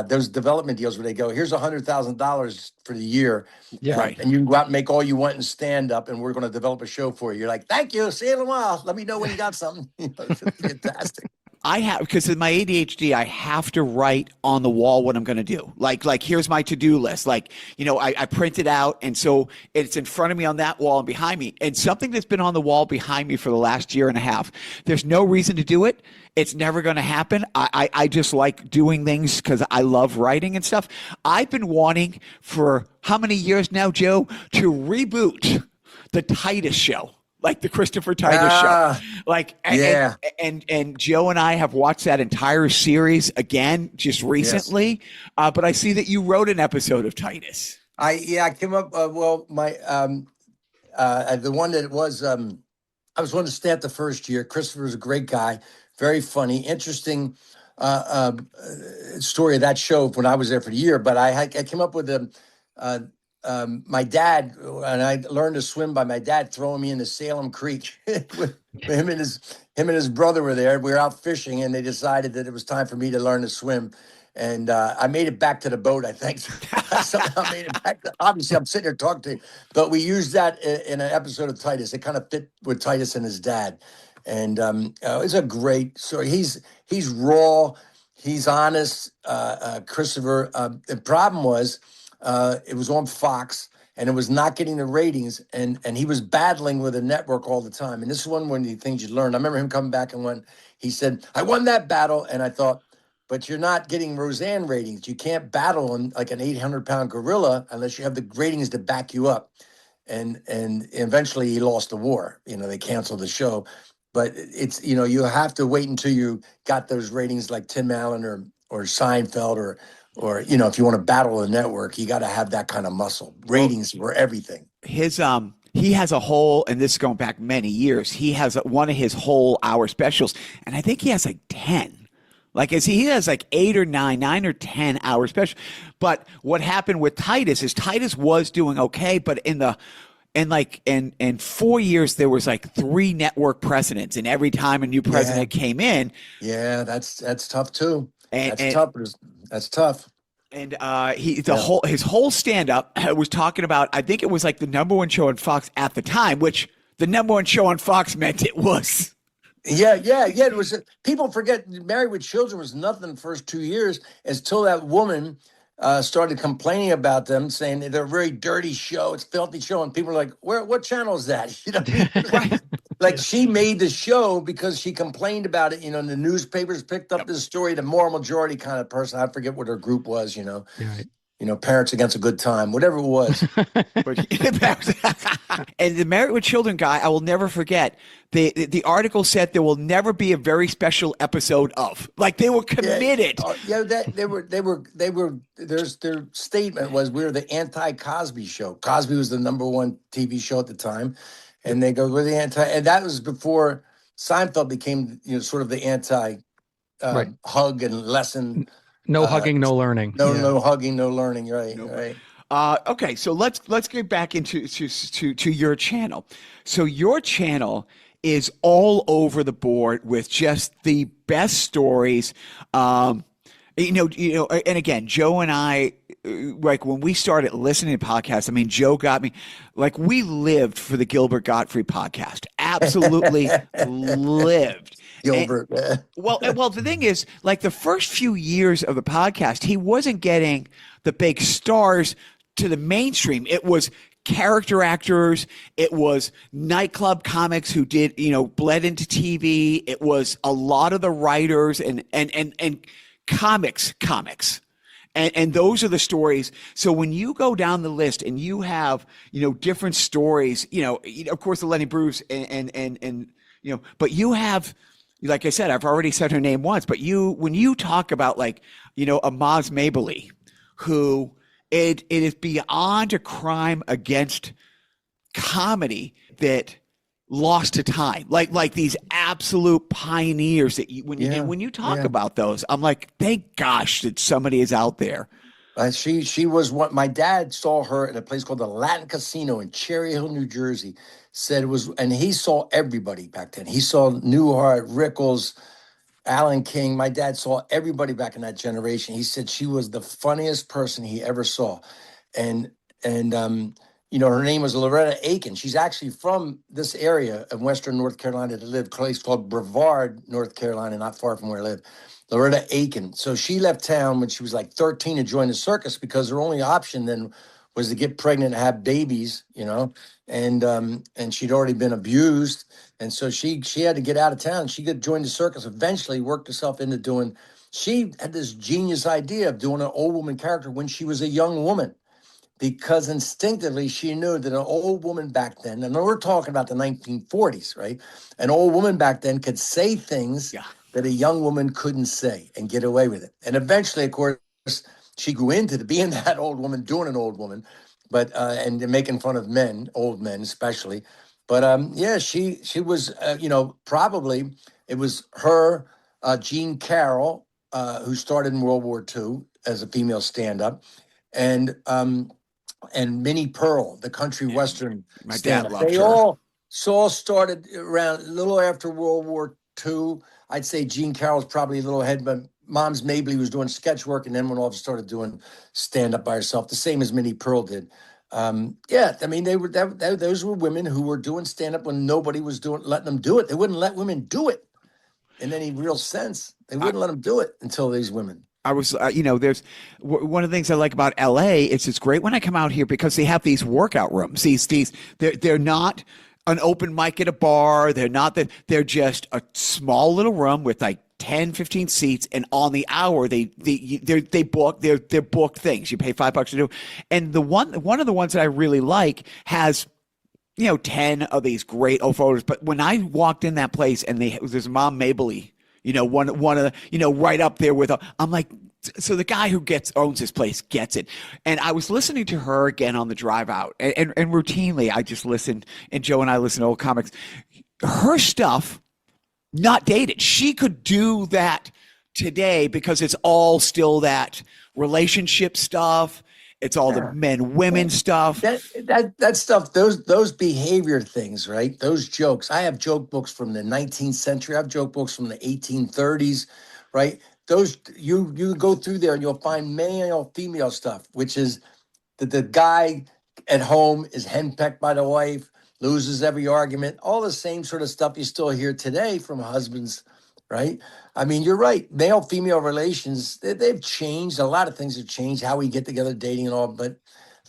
those development deals where they go, "Here's $100,000 for the year. Yeah. Right. And you can go out and make all you want and stand up, and we're going to develop a show for you." You're like, "Thank you. See you in a while. Let me know when you got something." It's fantastic. I have, because of my ADHD, I have to write on the wall what I'm going to do. Like here's my to-do list. Like, I print it out. And so it's in front of me on that wall and behind me. And something that's been on the wall behind me for the last year and a half, there's no reason to do it. It's never going to happen. I just like doing things because I love writing and stuff. I've been wanting for how many years now, Joe, to reboot the Titus show. Like the Christopher Titus show. Like, yeah. And Joe and I have watched that entire series again just recently. Yes. But I see that you wrote an episode of Titus. I came up, the one that was, I was one to stay at the first year. Christopher was a great guy, very funny, interesting story of that show when I was there for the year. But I came up with my dad, and I learned to swim by my dad throwing me into Salem Creek. with him and his brother were there. We were out fishing, and they decided that it was time for me to learn to swim. And I made it back to the boat, I think. I somehow made it back. Obviously, I'm sitting here talking to you. But we used that in an episode of Titus. It kind of fit with Titus and his dad. And it's a great story. He's raw. He's honest. Christopher. The problem was, it was on Fox, and it was not getting the ratings, and he was battling with a network all the time. And this is one of the things you learn. I remember him coming back and he said, I won that battle. And I thought, but you're not getting Roseanne ratings. You can't battle on like an 800-pound gorilla unless you have the ratings to back you up. And eventually he lost the war. They canceled the show. But it's, you have to wait until you got those ratings like Tim Allen or Seinfeld or if you want to battle the network, you got to have that kind of muscle. Ratings were everything. He has a whole, and this is going back many years, he has one of his whole hour specials, and I think he has like 10. Like, he has like 8 or 9 or 10 hour special. But what happened with Titus is Titus was doing okay, but in 4 years there was like 3 network presidents, and every time a new president came in. Yeah, that's tough too. That's tough. And his whole stand-up was talking about, I think it was like the number one show on Fox at the time, which the number one show on Fox meant it was. Yeah. It was. People forget Married with Children was nothing the first 2 years until that woman started complaining about them, saying they're a very dirty show, it's a filthy show, and people are like, what channel is that? Right. Like, she made the show because she complained about it. The newspapers picked up this story. The moral majority kind of person. I forget what her group was. Right. Parents Against a Good Time, whatever it was. And the Married with Children guy, I will never forget. The article said there will never be a very special episode of. Like, they were committed. They were. Their statement was, we're the anti-Cosby show. Cosby was the number one TV show at the time, and they go, we're the anti. And that was before Seinfeld became sort of the anti hug and lesson. No hugging, no learning. No hugging, no learning. Right, right. Okay, so let's get back into to your channel. So your channel is all over the board with just the best stories. And again, Joe and I, like, when we started listening to podcasts, I mean, Joe got me, like, we lived for the Gilbert Gottfried podcast. Absolutely lived. Gilbert. Well, the thing is, like, the first few years of the podcast, he wasn't getting the big stars to the mainstream. It was character actors. It was nightclub comics who did, bled into TV. It was a lot of the writers and comics. And those are the stories. So when you go down the list and you have, different stories, of course, the Lenny Bruce and but you have, like I said, I've already said her name once, but when you talk about, like, a Maz Mabley, who it is beyond a crime against comedy that lost to time, like these absolute pioneers that when you talk about those, I'm like, thank gosh that somebody is out there. She was what my dad saw her at a place called the Latin Casino in Cherry Hill, New Jersey. Said it was, and he saw everybody back then. He saw Newhart, Rickles, Alan King. My dad saw everybody back in that generation. He said she was the funniest person he ever saw, and her name was Loretta Aiken. She's actually from this area of Western North Carolina that lived, a place called Brevard, North Carolina, not far from where I live. Loretta Aiken. So she left town when she was like 13 to join the circus because her only option then was to get pregnant and have babies, and she'd already been abused. And so she had to get out of town. She could join the circus, eventually worked herself into doing, she had this genius idea of doing an old woman character when she was a young woman, because instinctively she knew that an old woman back then, and we're talking about the 1940s, right? An old woman back then could say things that a young woman couldn't say and get away with it. And eventually, of course, she grew into being that old woman, doing an old woman, but and making fun of men, old men especially. But she was, probably it was her, Jean Carroll, who started in World War II as a female stand-up, and Minnie Pearl, the country western My stand-up. dad loved They her. all started around a little after World War II. I'd say Jean Carroll's probably a little ahead, but Moms Mabley was doing sketch work and then went off and started doing stand-up by herself, the same as Minnie Pearl did. Those were women who were doing stand-up when nobody was letting them do it. They wouldn't let women do it in any real sense. They wouldn't let them do it until these women. I was, there's one of the things I like about LA is it's great when I come out here because they have these workout rooms. They're not an open mic at a bar. They're not that. They're just a small little room with like 10, 15 seats, and on the hour they book they're booked things. You pay $5 to do, and one of the ones that I really like has 10 of these great old photos. But when I walked in that place and there's Mom Mabley, one of the, right up there with, I'm like, so the guy who owns this place gets it. And I was listening to her again on the drive out, and routinely I just listened, and Joe and I listen to old comics. Her stuff, not dated. She could do that today because it's all still that relationship stuff. It's all the men-women stuff. That stuff, those behavior things, right? Those jokes. I have joke books from the 19th century. I have joke books from the 1830s, right? Those you go through there and you'll find male, female stuff, which is that the guy at home is henpecked by the wife, loses every argument, all the same sort of stuff you still hear today from husbands, right? I mean, you're right. Male-female relations, they've changed. A lot of things have changed, how we get together, dating and all, but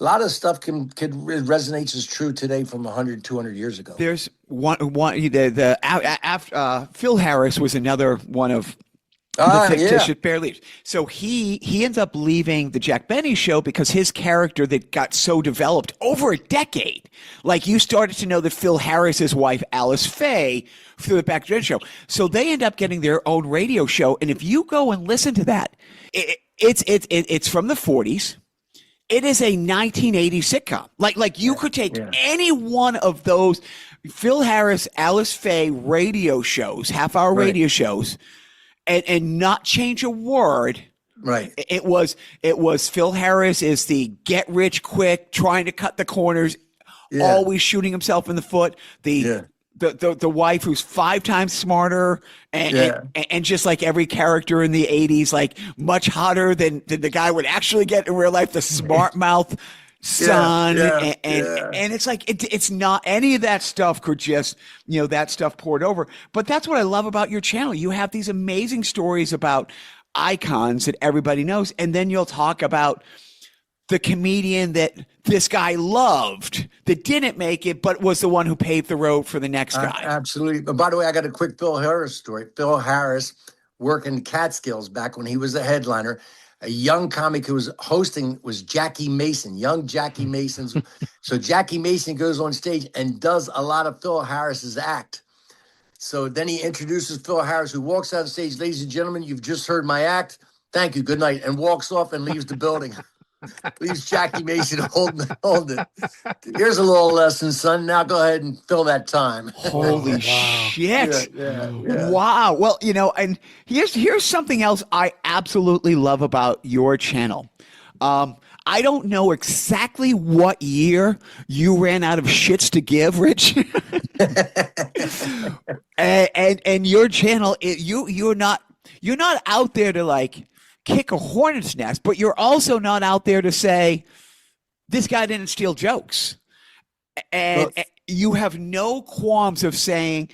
a lot of stuff resonates as true today from 100, 200 years ago. There's Phil Harris was another one of the fictitious Bear leaves. So he ends up leaving the Jack Benny show because his character that got so developed over a decade. Like, you started to know that Phil Harris's wife, Alice Faye, through the Back to the Show. So they end up getting their own radio show. And if you go and listen to that, it's from the 40s. It is a 1980s sitcom. Like you could take any one of those Phil Harris, Alice Faye radio shows, half-hour radio shows, and not change a word. Right. It was Phil Harris is the get rich quick, trying to cut the corners, always shooting himself in the foot. The wife who's 5 times smarter and just like every character in the 80s, like much hotter than the guy would actually get in real life, the smart mouth son. And it's like, it's not any of that stuff could just, that stuff poured over. But that's what I love about your channel. You have these amazing stories about icons that everybody knows. And then you'll talk about the comedian that this guy loved that didn't make it, but was the one who paved the road for the next guy. Absolutely. But by the way, I got a quick Phil Harris story. Phil Harris working Catskills back when he was a headliner. A young comic who was hosting was Jackie Mason, young Jackie Mason's. So Jackie Mason goes on stage and does a lot of Phil Harris's act. So then he introduces Phil Harris, who walks out of stage. Ladies and gentlemen, you've just heard my act. Thank you. Good night. And walks off and leaves the building. Leaves Jackie Mason holding it. Here's a little lesson, son. Now go ahead and fill that time. Holy shit. Yeah. Wow. Well, and here's something else I absolutely love about your channel. I don't know exactly what year you ran out of shits to give, Rich. and your channel, you're not out there to like kick a hornet's nest, but you're also not out there to say this guy didn't steal jokes. And you have no qualms of saying,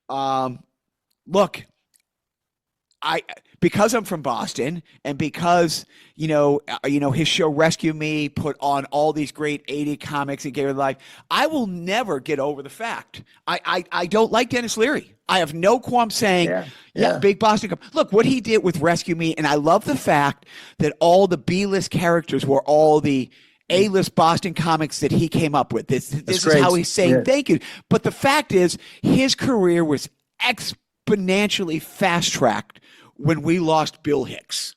look, because I'm from Boston and because, his show Rescue Me put on all these great 80 comics and gave it life, I will never get over the fact. I don't like Dennis Leary. I have no qualm saying, big Boston. Look, what he did with Rescue Me, and I love the fact that all the B-list characters were all the A-list Boston comics that he came up with. This is how he's saying thank you. But the fact is, his career was exponentially fast-tracked when we lost Bill Hicks.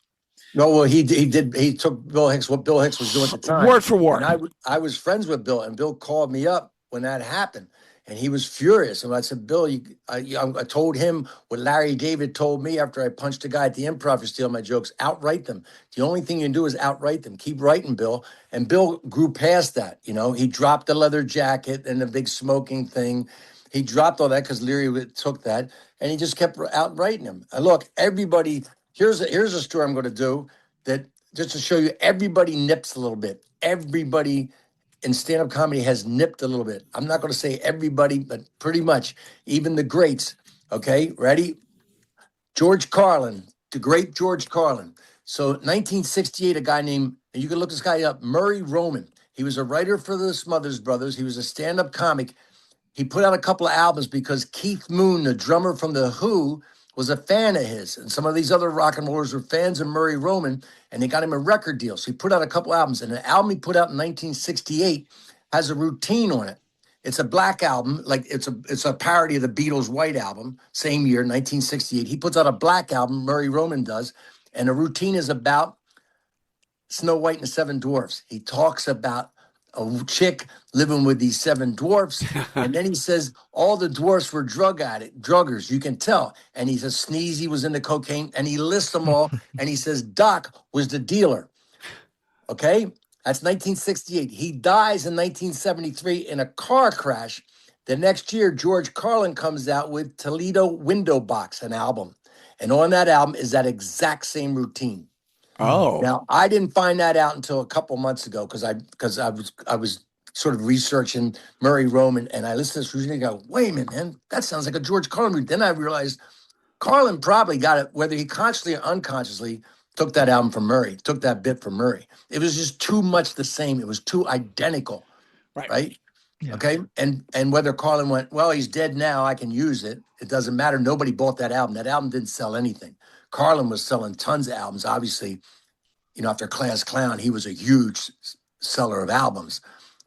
No, well, he did. He took Bill Hicks, what Bill Hicks was doing at the time. Word for word. And I was friends with Bill, and Bill called me up when that happened. And he was furious. And I said, Bill, I told him what Larry David told me after I punched a guy at the Improv for stealing my jokes. Outright them. The only thing you can do is outright them. Keep writing, Bill. And Bill grew past that. He dropped the leather jacket and the big smoking thing. He dropped all that because Leary took that. And he just kept outrighting him. And look, everybody, here's a story I'm going to do that just to show you everybody nips a little bit. Everybody in stand-up comedy has nipped a little bit. I'm not going to say everybody, but pretty much, even the greats. Okay, ready? George Carlin, the great George Carlin. So 1968, a guy named, and you can look this guy up, Murray Roman. He was a writer for the Smothers Brothers. He was a stand-up comic. He put out a couple of albums because Keith Moon, the drummer from The Who, was a fan of his. And some of these other rock and rollers were fans of Murray Roman, and they got him a record deal. So he put out a couple albums. And the album he put out in 1968 has a routine on it. It's a black album, like it's a parody of the Beatles' White Album, same year, 1968. He puts out a black album, Murray Roman does, and the routine is about Snow White and the Seven Dwarfs. He talks about a chick living with these seven dwarfs. And then he says all the dwarfs were druggers, you can tell. And he says Sneezy was into cocaine, and he lists them all. And he says Doc was the dealer. Okay? That's 1968. He dies in 1973 in a car crash. The next year, George Carlin comes out with Toledo Window Box, an album. And on that album is that exact same routine. Oh, now I didn't find that out until a couple months ago because I was sort of researching Murray Roman, and I listened to this routine and go, wait a minute, man, that sounds like a George Carlin routine. Then I realized Carlin probably got it, whether he consciously or unconsciously took that album from Murray, took that bit from Murray. It was just too much the same. It was too identical, right? Yeah. Okay, and whether Carlin went, well, he's dead now, I can use it. It doesn't matter. Nobody bought that album. That album didn't sell anything. Carlin was selling tons of albums. Obviously, after Class Clown, he was a huge seller of albums.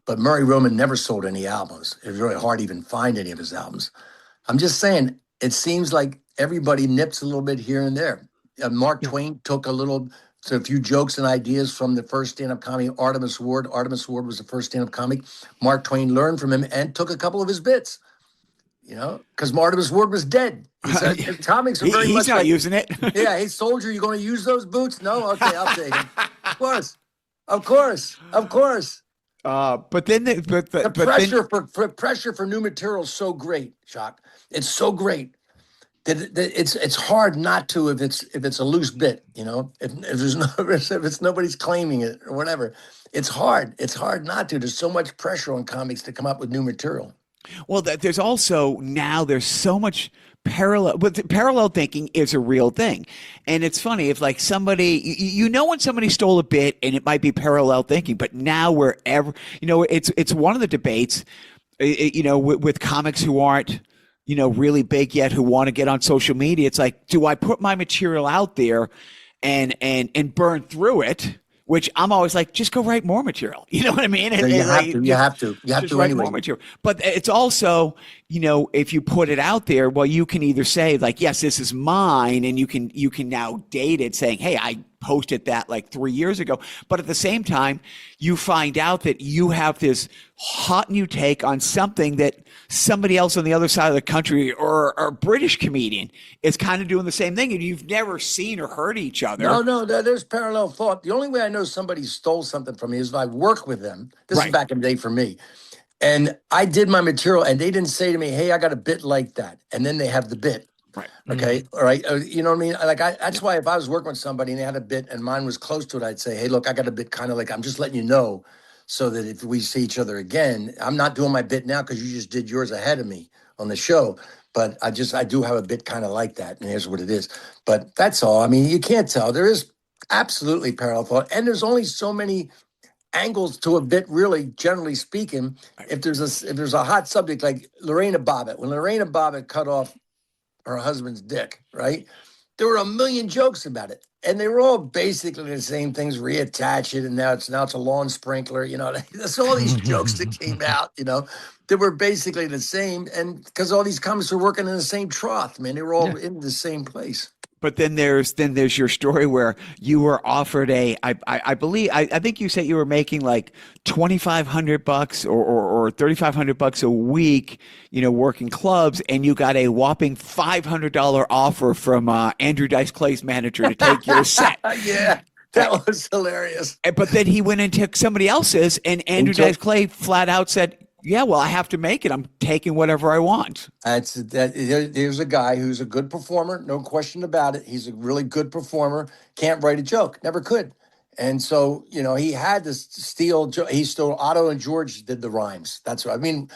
But Murray Roman never sold any albums. It was really hard to even find any of his albums. I'm just saying, it seems like everybody nips a little bit here and there. Mark Twain took a few jokes and ideas from the first stand-up comic, Artemus Ward. Artemus Ward was the first stand-up comic. Mark Twain learned from him and took a couple of his bits. Because Artemus Ward was dead. He said, comics are very much he's not using it. Yeah, hey, soldier, you going to use those boots? No? Okay, I'll take it. Of course. But then the pressure for new material is so great, Shock. It's so great that it's hard not to if it's a loose bit, if nobody's claiming it or whatever. It's hard. It's hard not to. There's so much pressure on comics to come up with new material. Well, there's also there's so much parallel, but parallel thinking is a real thing. And it's funny if like somebody, when somebody stole a bit and it might be parallel thinking, but now wherever, it's one of the debates, with comics who aren't, really big yet, who want to get on social media. It's like, do I put my material out there and burn through it? Which I'm always like, just go write more material. You know what I mean? You have to write more material. But it's also, if you put it out there, well, you can either say like, yes, this is mine, and you can now date it saying, hey, I posted that like 3 years ago. But at the same time, you find out that you have this hot new take on something that somebody else on the other side of the country or a British comedian is kind of doing the same thing, and you've never seen or heard each other. No, there's parallel thought. The only way I know somebody stole something from me is if I work with them. This is back in the day for me. And I did my material, and they didn't say to me, hey, I got a bit like that. And then they have the bit. Right. Okay. All right. You know what I mean? That's why if I was working with somebody and they had a bit and mine was close to it, I'd say, hey, look, I got a bit kind of like, I'm just letting you know. so that if we see each other again, I'm not doing my bit now because you just did yours ahead of me on the show. But I do have a bit kind of like that, and here's what it is. But that's all. I mean, you can't tell. There is absolutely parallel thought, and there's only so many angles to a bit, really, generally speaking. If there's a hot subject like Lorena Bobbitt, when Lorena Bobbitt cut off her husband's dick, right? There were a million jokes about it, and they were all basically the same things. Reattach it, and now it's a lawn sprinkler. You know, that's all these jokes that came out. You know, that were basically the same, and because all these comics were working in the same trough, man, they were all in the same place. But then there's your story where you were offered I believe I think you said you were making like $2,500 or $3,500 a week, you know, working clubs, and you got a whopping $500 offer from Andrew Dice Clay's manager to take your set. Yeah, that was hilarious. But then he went and took somebody else's, and Andrew Dice Clay flat out said, "Yeah, well, I have to make it. I'm taking whatever I want." There's a guy who's a good performer, no question about it. He's a really good performer. Can't write a joke, never could. And so, you know, he had to steal. He stole. Otto and George did the rhymes. That's what I mean.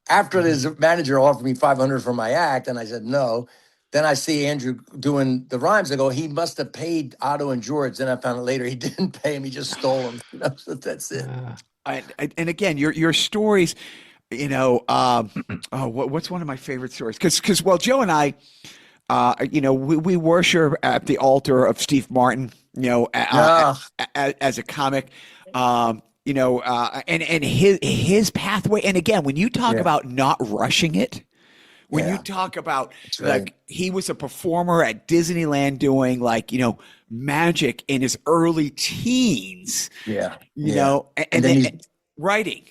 After his manager offered me $500 for my act, and I said no. Then I see Andrew doing the rhymes. I go, he must have paid Otto and George. Then I found out later he didn't pay him. He just stole them. You know, so that's it. And again, your stories, you know, what's one of my favorite stories? Because well, Joe and I, you know, we worship at the altar of Steve Martin, you know, as a comic, you know, and his pathway. And again, when you talk about not rushing it, when you talk about like he was a performer at Disneyland doing like, you know, magic in his early teens, you know, and then he's writing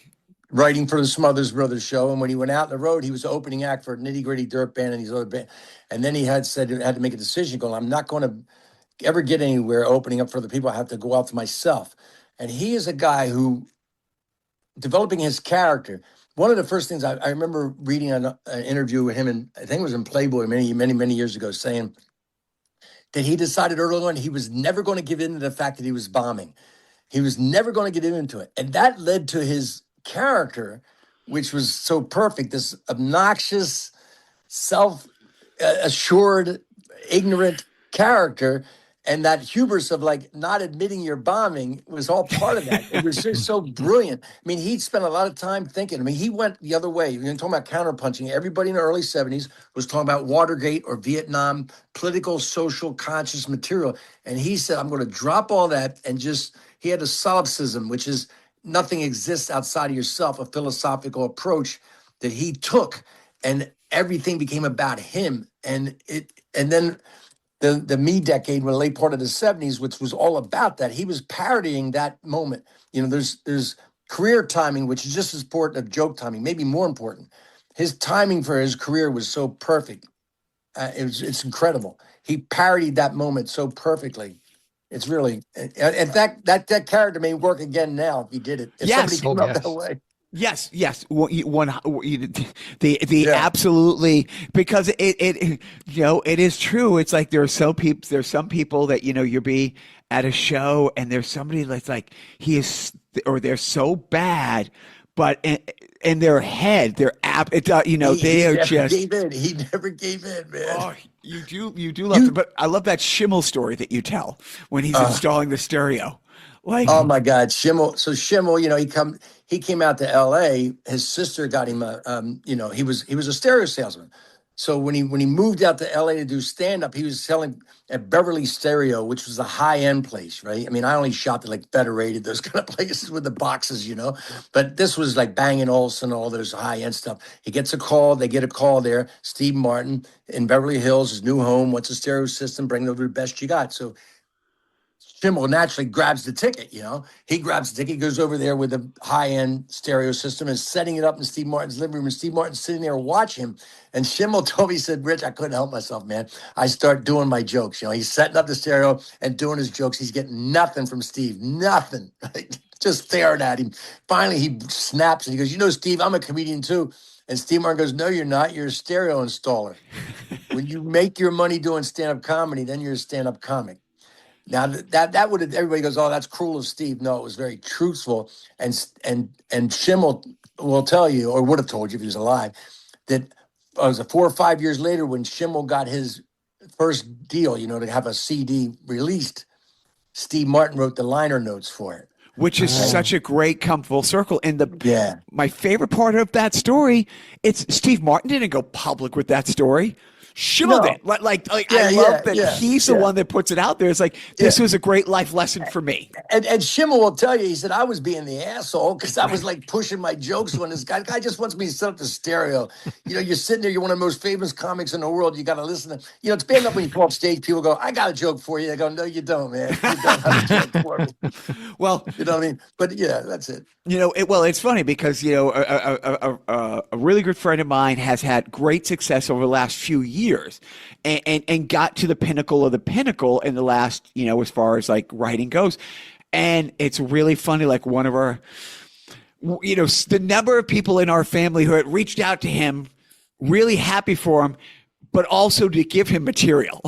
for the Smothers Brothers show. And when he went out on the road, he was the opening act for Nitty Gritty Dirt Band and these other bands. And then he had to make a decision going, I'm not going to ever get anywhere opening up for the people. I have to go out for myself. And he is a guy who, developing his character, one of the first things I remember reading an interview with him, and I think it was in Playboy many years ago, saying that he decided early on he was never going to give in to the fact that he was bombing. He was never going to get into it. And that led to his character, which was so perfect, this obnoxious, self-assured, ignorant character. And that hubris of like not admitting you're bombing was all part of that. It was just so brilliant. I mean, he'd spent a lot of time thinking. I mean, he went the other way. You're talking about counterpunching. Everybody in the early 70s was talking about Watergate or Vietnam, political, social, conscious material. And he said, I'm going to drop all that and he had a solipsism, which is nothing exists outside of yourself, a philosophical approach that he took, and everything became about him. And then the me decade, when the late part of the 70s, which was all about that, he was parodying that moment. You know, there's career timing, which is just as important as joke timing, maybe more important. His timing for his career was so perfect. It's incredible. He parodied that moment so perfectly. It's really, in fact, that character may work again now if he did it. If somebody came up that way. Yes. Absolutely, because it you know, it is true. It's like there's some people that, you know, you'll be at a show and there's somebody that's like they're so bad, but in their head they're you know, they are just gave in. He never gave in, man. Oh, you do love it, but I love that Schimmel story that you tell when he's installing the stereo. Like, oh my God, Schimmel. So Schimmel, you know, he came out to L.A. His sister got him you know, he was a stereo salesman. So when he moved out to L.A. to do stand up, he was selling at Beverly Stereo, which was a high end place, right? I mean, I only shopped at like Federated, those kind of places with the boxes, you know. But this was like Bang & Olufsen, all those high end stuff. He gets a call, they get a call there. Steve Martin in Beverly Hills, his new home. What's a stereo system? Bring over the best you got. So Schimmel naturally grabs the ticket, you know. He grabs the ticket, goes over there with a high-end stereo system and setting it up in Steve Martin's living room. And Steve Martin's sitting there watching him. And Schimmel told me, he said, Rich, I couldn't help myself, man. I start doing my jokes. You know, he's setting up the stereo and doing his jokes. He's getting nothing from Steve, nothing. Right? Just staring at him. Finally, he snaps and he goes, you know, Steve, I'm a comedian too. And Steve Martin goes, no, you're not. You're a stereo installer. When you make your money doing stand-up comedy, then you're a stand-up comic. Now that would have, everybody goes, oh, that's cruel of Steve. No, it was very truthful, and Schimmel will tell you, or would have told you if he was alive, that it was 4 or 5 years later when Schimmel got his first deal, to have a CD released. Steve Martin wrote the liner notes for it, which is such a great come full circle. And my favorite part of that story, it's Steve Martin didn't go public with that story. Schimmel did. I love that he's the one that puts it out there. It's like, this was a great life lesson for me. And Schimmel will tell you, he said, I was being the asshole because I was like pushing my jokes on this guy. The guy just wants me to set up the stereo. You're sitting there, you're one of the most famous comics in the world. You got to listen to, it's bad enough when you go off stage, people go, I got a joke for you. I go, no, you don't, man. You don't have a joke for me. Well, you know what I mean? But yeah, that's it. It's funny because, a really good friend of mine has had great success over the last few years and got to the pinnacle of the pinnacle in the last, as far as like writing goes. And it's really funny, like one of our, the number of people in our family who had reached out to him, really happy for him, but also to give him material.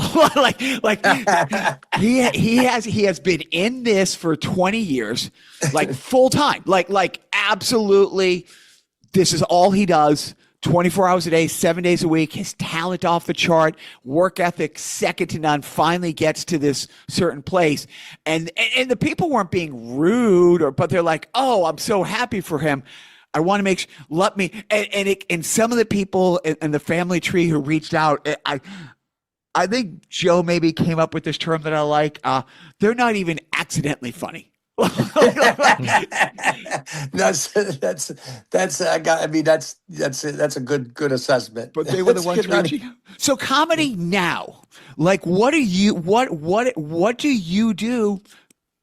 he has been in this for 20 years, like full time, like absolutely. This is all he does. 24 hours a day, 7 days a week, his talent off the chart, work ethic second to none, finally gets to this certain place. And the people weren't being rude, but they're like, oh, I'm so happy for him. I want to make sure, let me, and some of the people in the family tree who reached out, I think Joe maybe came up with this term that I like. They're not even accidentally funny. that's a good assessment. But they were the ones reaching out. So comedy now, like what do you do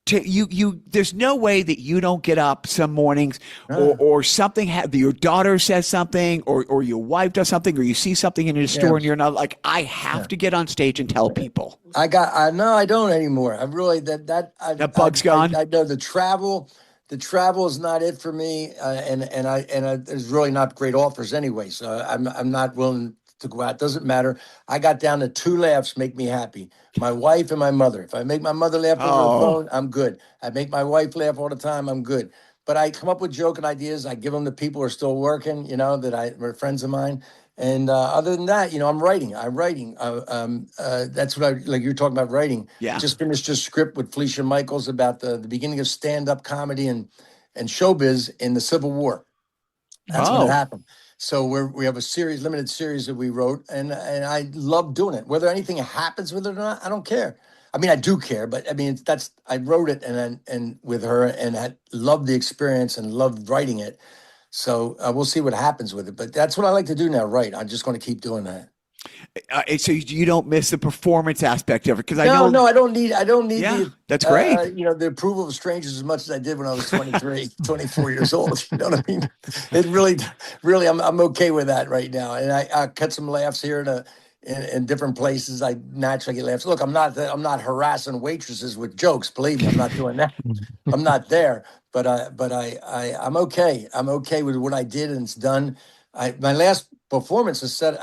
to you there's no way that you don't get up some mornings or something your daughter says something or your wife does something or you see something in a store and you're not like, I have to get on stage and tell people. I don't anymore. I really that bug's gone. I know the travel is not it for me, and there's really not great offers anyway. So I'm not willing to go out. Doesn't matter. I got down to 2 laughs make me happy. My wife and my mother. If I make my mother laugh over the phone, I'm good. I make my wife laugh all the time, I'm good. But I come up with joke and ideas. I give them to people who are still working, that are friends of mine. And other than that, I'm writing. That's what like you're talking about writing. Yeah. Just finished a script with Felicia Michaels about the beginning of stand-up comedy and showbiz in the Civil War. That's what happened. So we have a limited series that we wrote, and I love doing it. Whether anything happens with it or not, I don't care. I mean, I do care, but I mean, I wrote it and with her, and I loved the experience and loved writing it. So we'll see what happens with it. But that's what I like to do now, write. I'm just going to keep doing that. So you don't miss the performance aspect of it because I don't need. That's great. The approval of strangers as much as I did when I was 23, 24 years old. You know what I mean? It really, I'm okay with that right now. And I cut some laughs here in different places. I naturally get laughs. Look, I'm not harassing waitresses with jokes. Believe me, I'm not doing that. I'm not there. But I'm okay. I'm okay with what I did, and it's done. My last performance was set.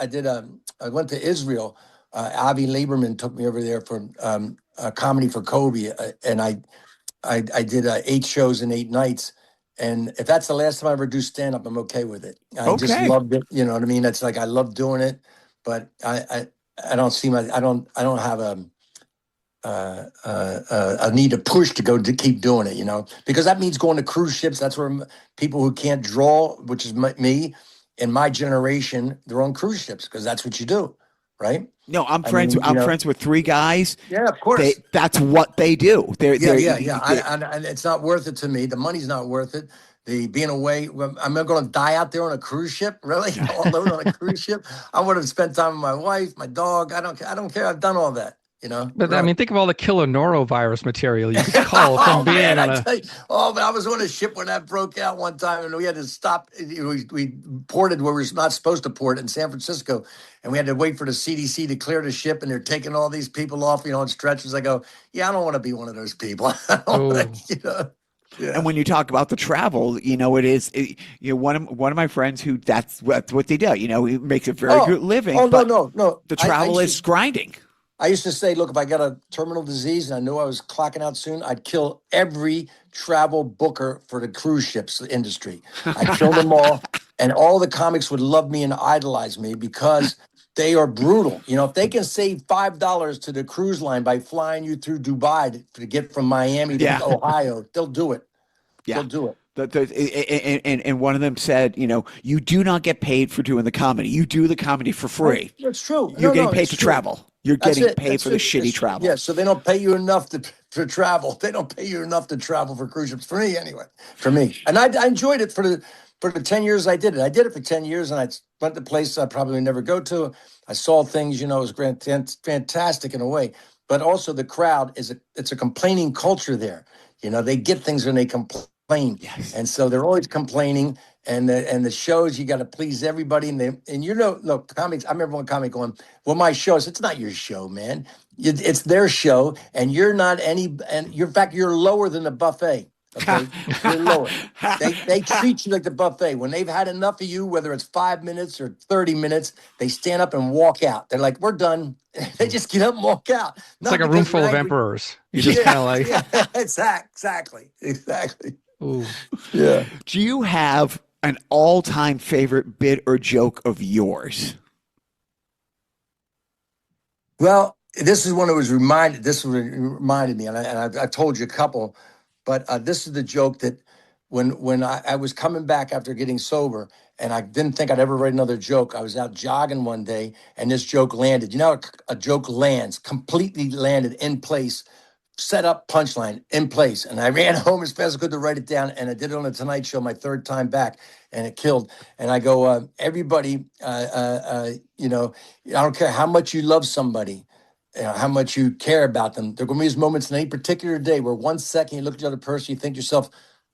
I went to Israel. Avi Lieberman took me over there for a comedy for Kobe, and I did 8 shows in 8 nights. And if that's the last time I ever do stand up, I'm okay with it. I just loved it. You know what I mean? It's like I love doing it, but I don't see I don't have a need to push to keep doing it. Because that means going to cruise ships. That's where people who can't draw, which is me. In my generation, they're on cruise ships because that's what you do, right? No, I'm friends with 3 guys. Yeah, of course. That's what they do. And it's not worth it to me. The money's not worth it. The being away, I'm not going to die out there on a cruise ship, really? All alone on a cruise ship? I would have spent time with my wife, my dog. I don't care. I've done all that. But I mean, think of all the killer norovirus material you could cull from being on a. But I was on a ship when that broke out one time, and we had to stop. We ported where we were not supposed to port in San Francisco, and we had to wait for the CDC to clear the ship, and they're taking all these people off, on stretchers. I go, I don't want to be one of those people. Yeah. And when you talk about the travel, it is one of my friends who that's what they do. He makes a very good living. No. The travel is grinding. I used to say, look, if I got a terminal disease and I knew I was clocking out soon, I'd kill every travel booker for the cruise ships industry. I'd kill them all, and all the comics would love me and idolize me because they are brutal. You know, if they can save $5 to the cruise line by flying you through Dubai to get from Miami to Ohio, they'll do it. Yeah. They'll do it. And one of them said, you know, you do not get paid for doing the comedy. You do the comedy for free. That's true. You're getting paid to travel. You're getting paid for the shitty travel. Yeah, so they don't pay you enough to travel. They don't pay you enough to travel for cruise ships. For me, anyway. For me. And I enjoyed it for the 10 years I did it. I did it for 10 years, and I went to places I probably never go to. I saw things, you know, it was fantastic in a way. But also the crowd, it's a complaining culture there. You know, they get things when they complain. Yes. And so they're always complaining. And the shows, you got to please everybody. And you know, look, comics, I remember one comic going, well, my show, it's not your show, man. It's their show. And you're not in fact, you're lower than the buffet. Okay. You're lower. They treat you like the buffet. When they've had enough of you, whether it's 5 minutes or 30 minutes, they stand up and walk out. They're like, we're done. They just get up and walk out. It's like a room full of emperors. You just kind of like. Yeah, exactly. Ooh. Yeah. Do you have an all-time favorite bit or joke of yours? Well, this is one that was reminded. This reminded me, and I've told you a couple, but this is the joke that when I was coming back after getting sober, and I didn't think I'd ever write another joke. I was out jogging one day, and this joke landed. You know, a joke lands, completely landed in place, set up punchline in place. And I ran home as fast as I could to write it down. And I did it on the Tonight Show, my third time back, and it killed. And I go, everybody, you know, I don't care how much you love somebody, you know, how much you care about them. There are going to be these moments in any particular day where 1 second you look at the other person, you think to yourself,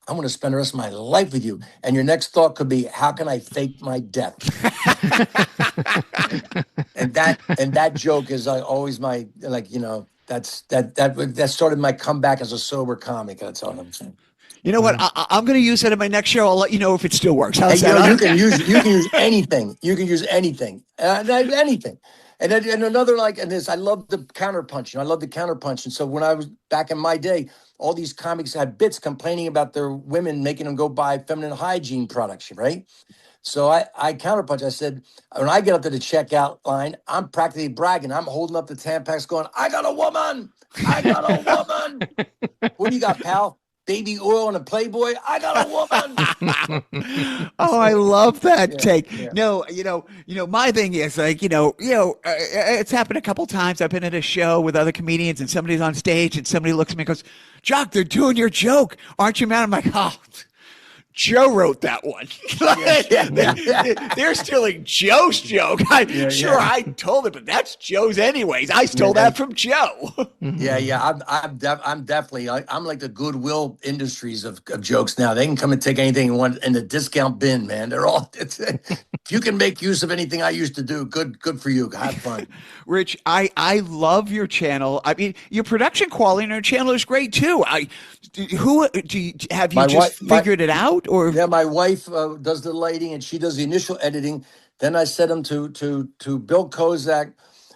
I'm going to spend the rest of my life with you. And your next thought could be, how can I fake my death? and that joke is always my, like, you know, that started my comeback as a sober comic. That's all I'm saying. You know what? I'm going to use that in my next show. I'll let you know if it still works. How's that? You can use anything. You can use anything. Anything. And another, like, and this, I love the counterpunch. I love the counterpunch. And so when I was back in my day, all these comics had bits complaining about their women making them go buy feminine hygiene products, right? So I counterpunch. I said, when I get up to the checkout line, I'm practically bragging. I'm holding up the Tampax going, I got a woman. I got a woman. What do you got, pal? Baby oil and a Playboy? I got a woman. Oh, I love that take. Yeah. No, you know, my thing is like, it's happened a couple times. I've been at a show with other comedians and somebody's on stage and somebody looks at me and goes, Jock, they're doing your joke. Aren't you mad? I'm like, oh, Joe wrote that one. They're stealing Joe's joke. I told it, but that's Joe's anyways. I stole that from Joe. I'm definitely, I'm like the Goodwill Industries of jokes now. They can come and take anything you want in the discount bin, man. They're all, if you can make use of anything I used to do, good for you. Have fun. Rich, I love your channel. I mean, your production quality on your channel is great too. Have you figured it out? Or my wife does the lighting and she does the initial editing. Then I set them to Bill Kozak,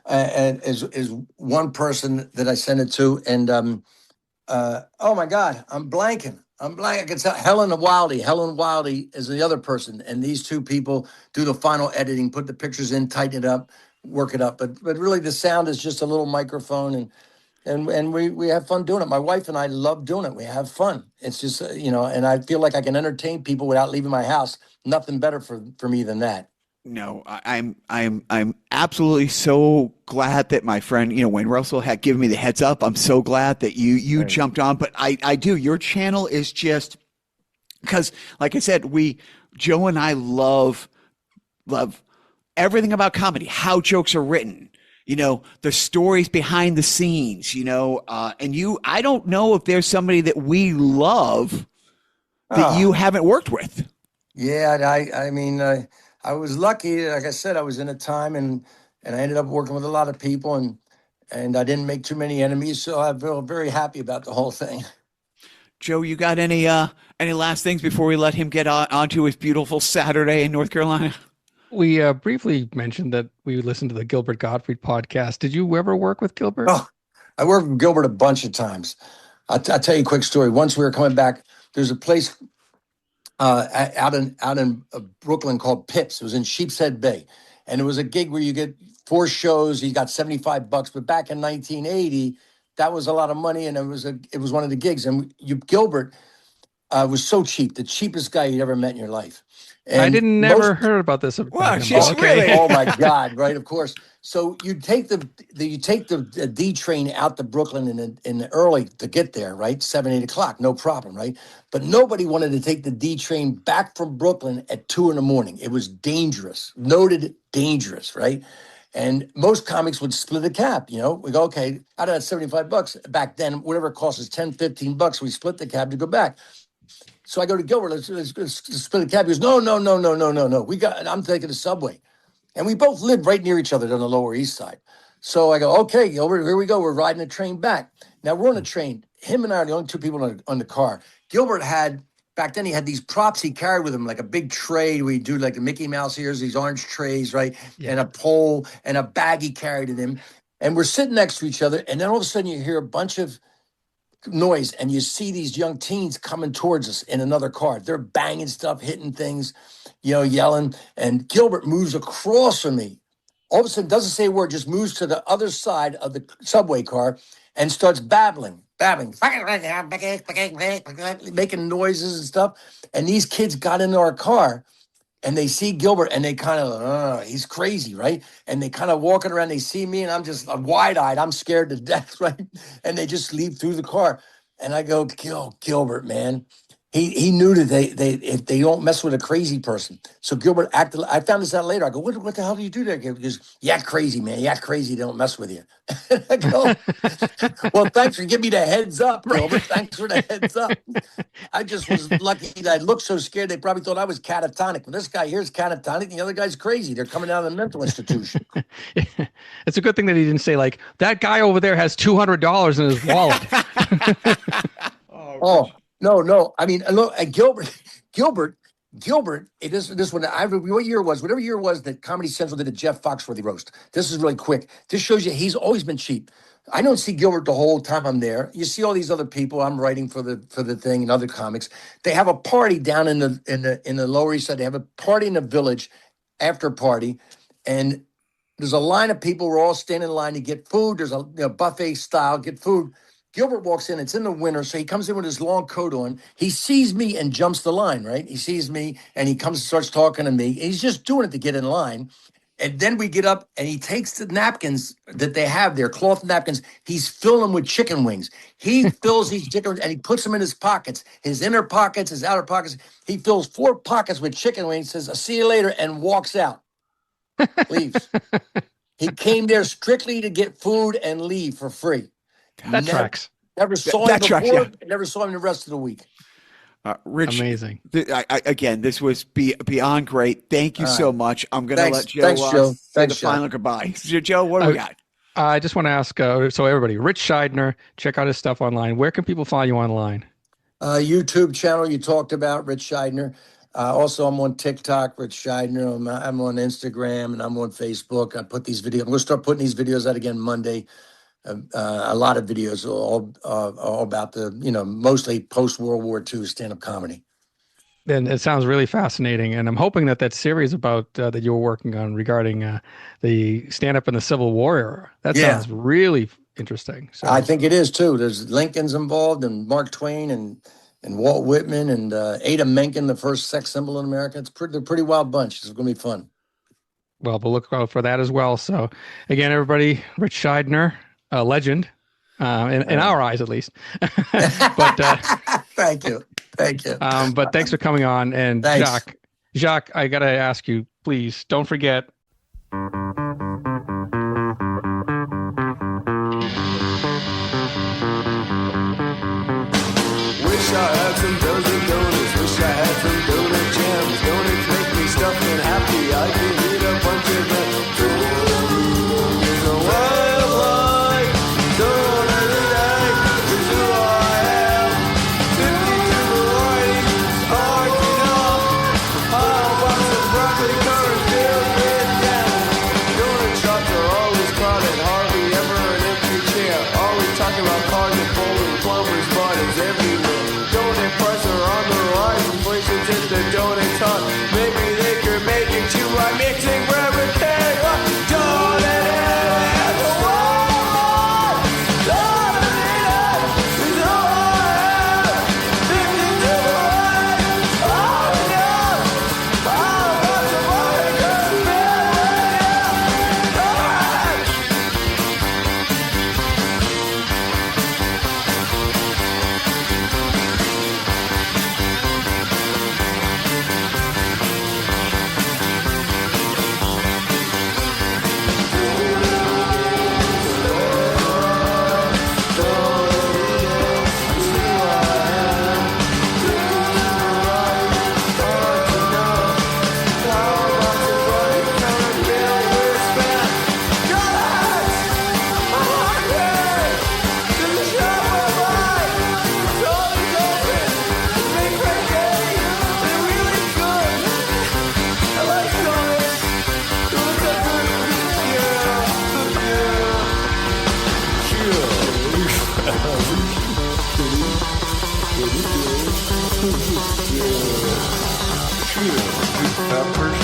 and is one person that I send it to. And oh my God, I'm blanking. I can tell Helen Wildy. Helen Wildy is the other person, and these two people do the final editing, put the pictures in, tighten it up, work it up. But really, the sound is just a little microphone and we have fun doing it. My wife and I love doing it. We have fun. It's just, and I feel like I can entertain people without leaving my house. Nothing better for me than that. No, I'm absolutely so glad that my friend, Wayne Russell had given me the heads up. I'm so glad that you jumped on, but I do. Your channel is just, because like I said, Joe and I love everything about comedy, how jokes are written. The stories behind the scenes, and I don't know if there's somebody that we love that you haven't worked with. Yeah. I mean, I was lucky. Like I said, I was in a time and I ended up working with a lot of people and I didn't make too many enemies. So I feel very happy about the whole thing. Joe, you got any last things before we let him get onto his beautiful Saturday in North Carolina? We briefly mentioned that we listened to the Gilbert Gottfried podcast. Did you ever work with Gilbert? Oh, I worked with Gilbert a bunch of times. I'll tell you a quick story. Once we were coming back, there's a place out in Brooklyn called Pips. It was in Sheepshead Bay, and it was a gig where you get 4 shows. You got $75, but back in 1980, that was a lot of money, and it was one of the gigs. And Gilbert was so cheap, the cheapest guy you'd ever met in your life. And I never heard about this. Wow, she's really. Oh my God! Right, of course. So you take the D train out to Brooklyn in the early to get there, right? 7, 8 o'clock, no problem, right? But nobody wanted to take the D train back from Brooklyn at 2 a.m. It was dangerous, noted dangerous, right? And most comics would split a cab. We go, okay, out of that $75 back then, whatever it costs is $10, $15. We split the cab to go back. So I go to Gilbert, let's split a cab. He goes, no. I'm taking the subway. And we both lived right near each other on the Lower East Side. So I go, okay, Gilbert, here we go. We're riding the train back. Now we're on the train. Him and I are the only 2 people on the car. Gilbert back then he had these props he carried with him, like a big tray where he do like the Mickey Mouse ears, these orange trays, right? Yeah. And a pole and a bag he carried in him. And we're sitting next to each other. And then all of a sudden you hear a bunch of noise and you see these young teens coming towards us in another car. They're banging stuff, hitting things, yelling. And Gilbert moves across from me. All of a sudden, doesn't say a word, just moves to the other side of the subway car and starts babbling, making noises and stuff. And these kids got into our car and they see Gilbert and they kind of, he's crazy, right? And they kind of walking around, they see me and I'm wide-eyed. I'm scared to death, right? And they just leave through the car. And I go, Gilbert, man. He knew that if they don't mess with a crazy person. So Gilbert acted. I found this out later. I go, what the hell do you do there? He goes, yeah, crazy, man. Yeah, crazy. They don't mess with you. I go, well, thanks for giving me the heads up, Gilbert. Thanks for the heads up. I just was lucky that I looked so scared. They probably thought I was catatonic. But this guy here is catatonic, and the other guy's crazy. They're coming out of the mental institution. It's a good thing that he didn't say, like, that guy over there has $200 in his wallet. Oh. No. I mean, look, Gilbert. It is this one. What year it was? Whatever year it was that Comedy Central did a Jeff Foxworthy roast. This is really quick. This shows you he's always been cheap. I don't see Gilbert the whole time I'm there. You see all these other people. I'm writing for the thing and other comics. They have a party down in the Lower East Side. They have a party in the Village, after party, and there's a line of people. We're all standing in line to get food. There's a buffet style get food. Gilbert walks in. It's in the winter, so he comes in with his long coat on. He sees me and jumps the line, right? He sees me, and he comes and starts talking to me. He's just doing it to get in line. And then we get up, and he takes the napkins that they have there, cloth napkins. He's filling them with chicken wings. He fills these chicken wings, and he puts them in his pockets, his inner pockets, his outer pockets. He fills 4 pockets with chicken wings, says, I'll see you later, and walks out. Leaves. He came there strictly to get food and leave for free. That tracks. Never saw him before. Never saw him the rest of the week. Rich, amazing. Again, this was beyond great. Thank you so much. I'm going to let Joe say the final goodbye. Joe, what do we got? I just want to ask, so everybody, Ritch Shydner, check out his stuff online. Where can people find you online? YouTube channel you talked about, Ritch Shydner. Also, I'm on TikTok, Ritch Shydner. I'm on Instagram, and I'm on Facebook. I put these videos. I'm going to start putting these videos out again Monday. A lot of videos, all about the, mostly post-World War II stand-up comedy. And it sounds really fascinating. And I'm hoping that series about that you were working on regarding the stand-up in the Civil War era, that sounds really interesting. So I think it is, too. There's Lincoln's involved, and Mark Twain, and Walt Whitman, and Ada Menken, the first sex symbol in America. They're a pretty wild bunch. It's going to be fun. Well, we'll look out for that as well. So, again, everybody, Ritch Shydner, a legend, in our eyes at least. But thank you. But thanks for coming on. And thanks. Jacques, I gotta ask you, please don't forget. Wish I had some dozen donuts. Wish I had some donut jams. Donuts make me stuffed and happy. I can eat a bunch of them. Broccoli, curry, talking about cars and bowling, plumbers, buttons everywhere. Donut prices are on the rise, inflation's hit the donut ton. Maybe they could make it too by mixing rubber cake. Donut and the world. Donut is all I have. Lifting to the light. Oh yeah. I'm about to buy a gun. Peppers.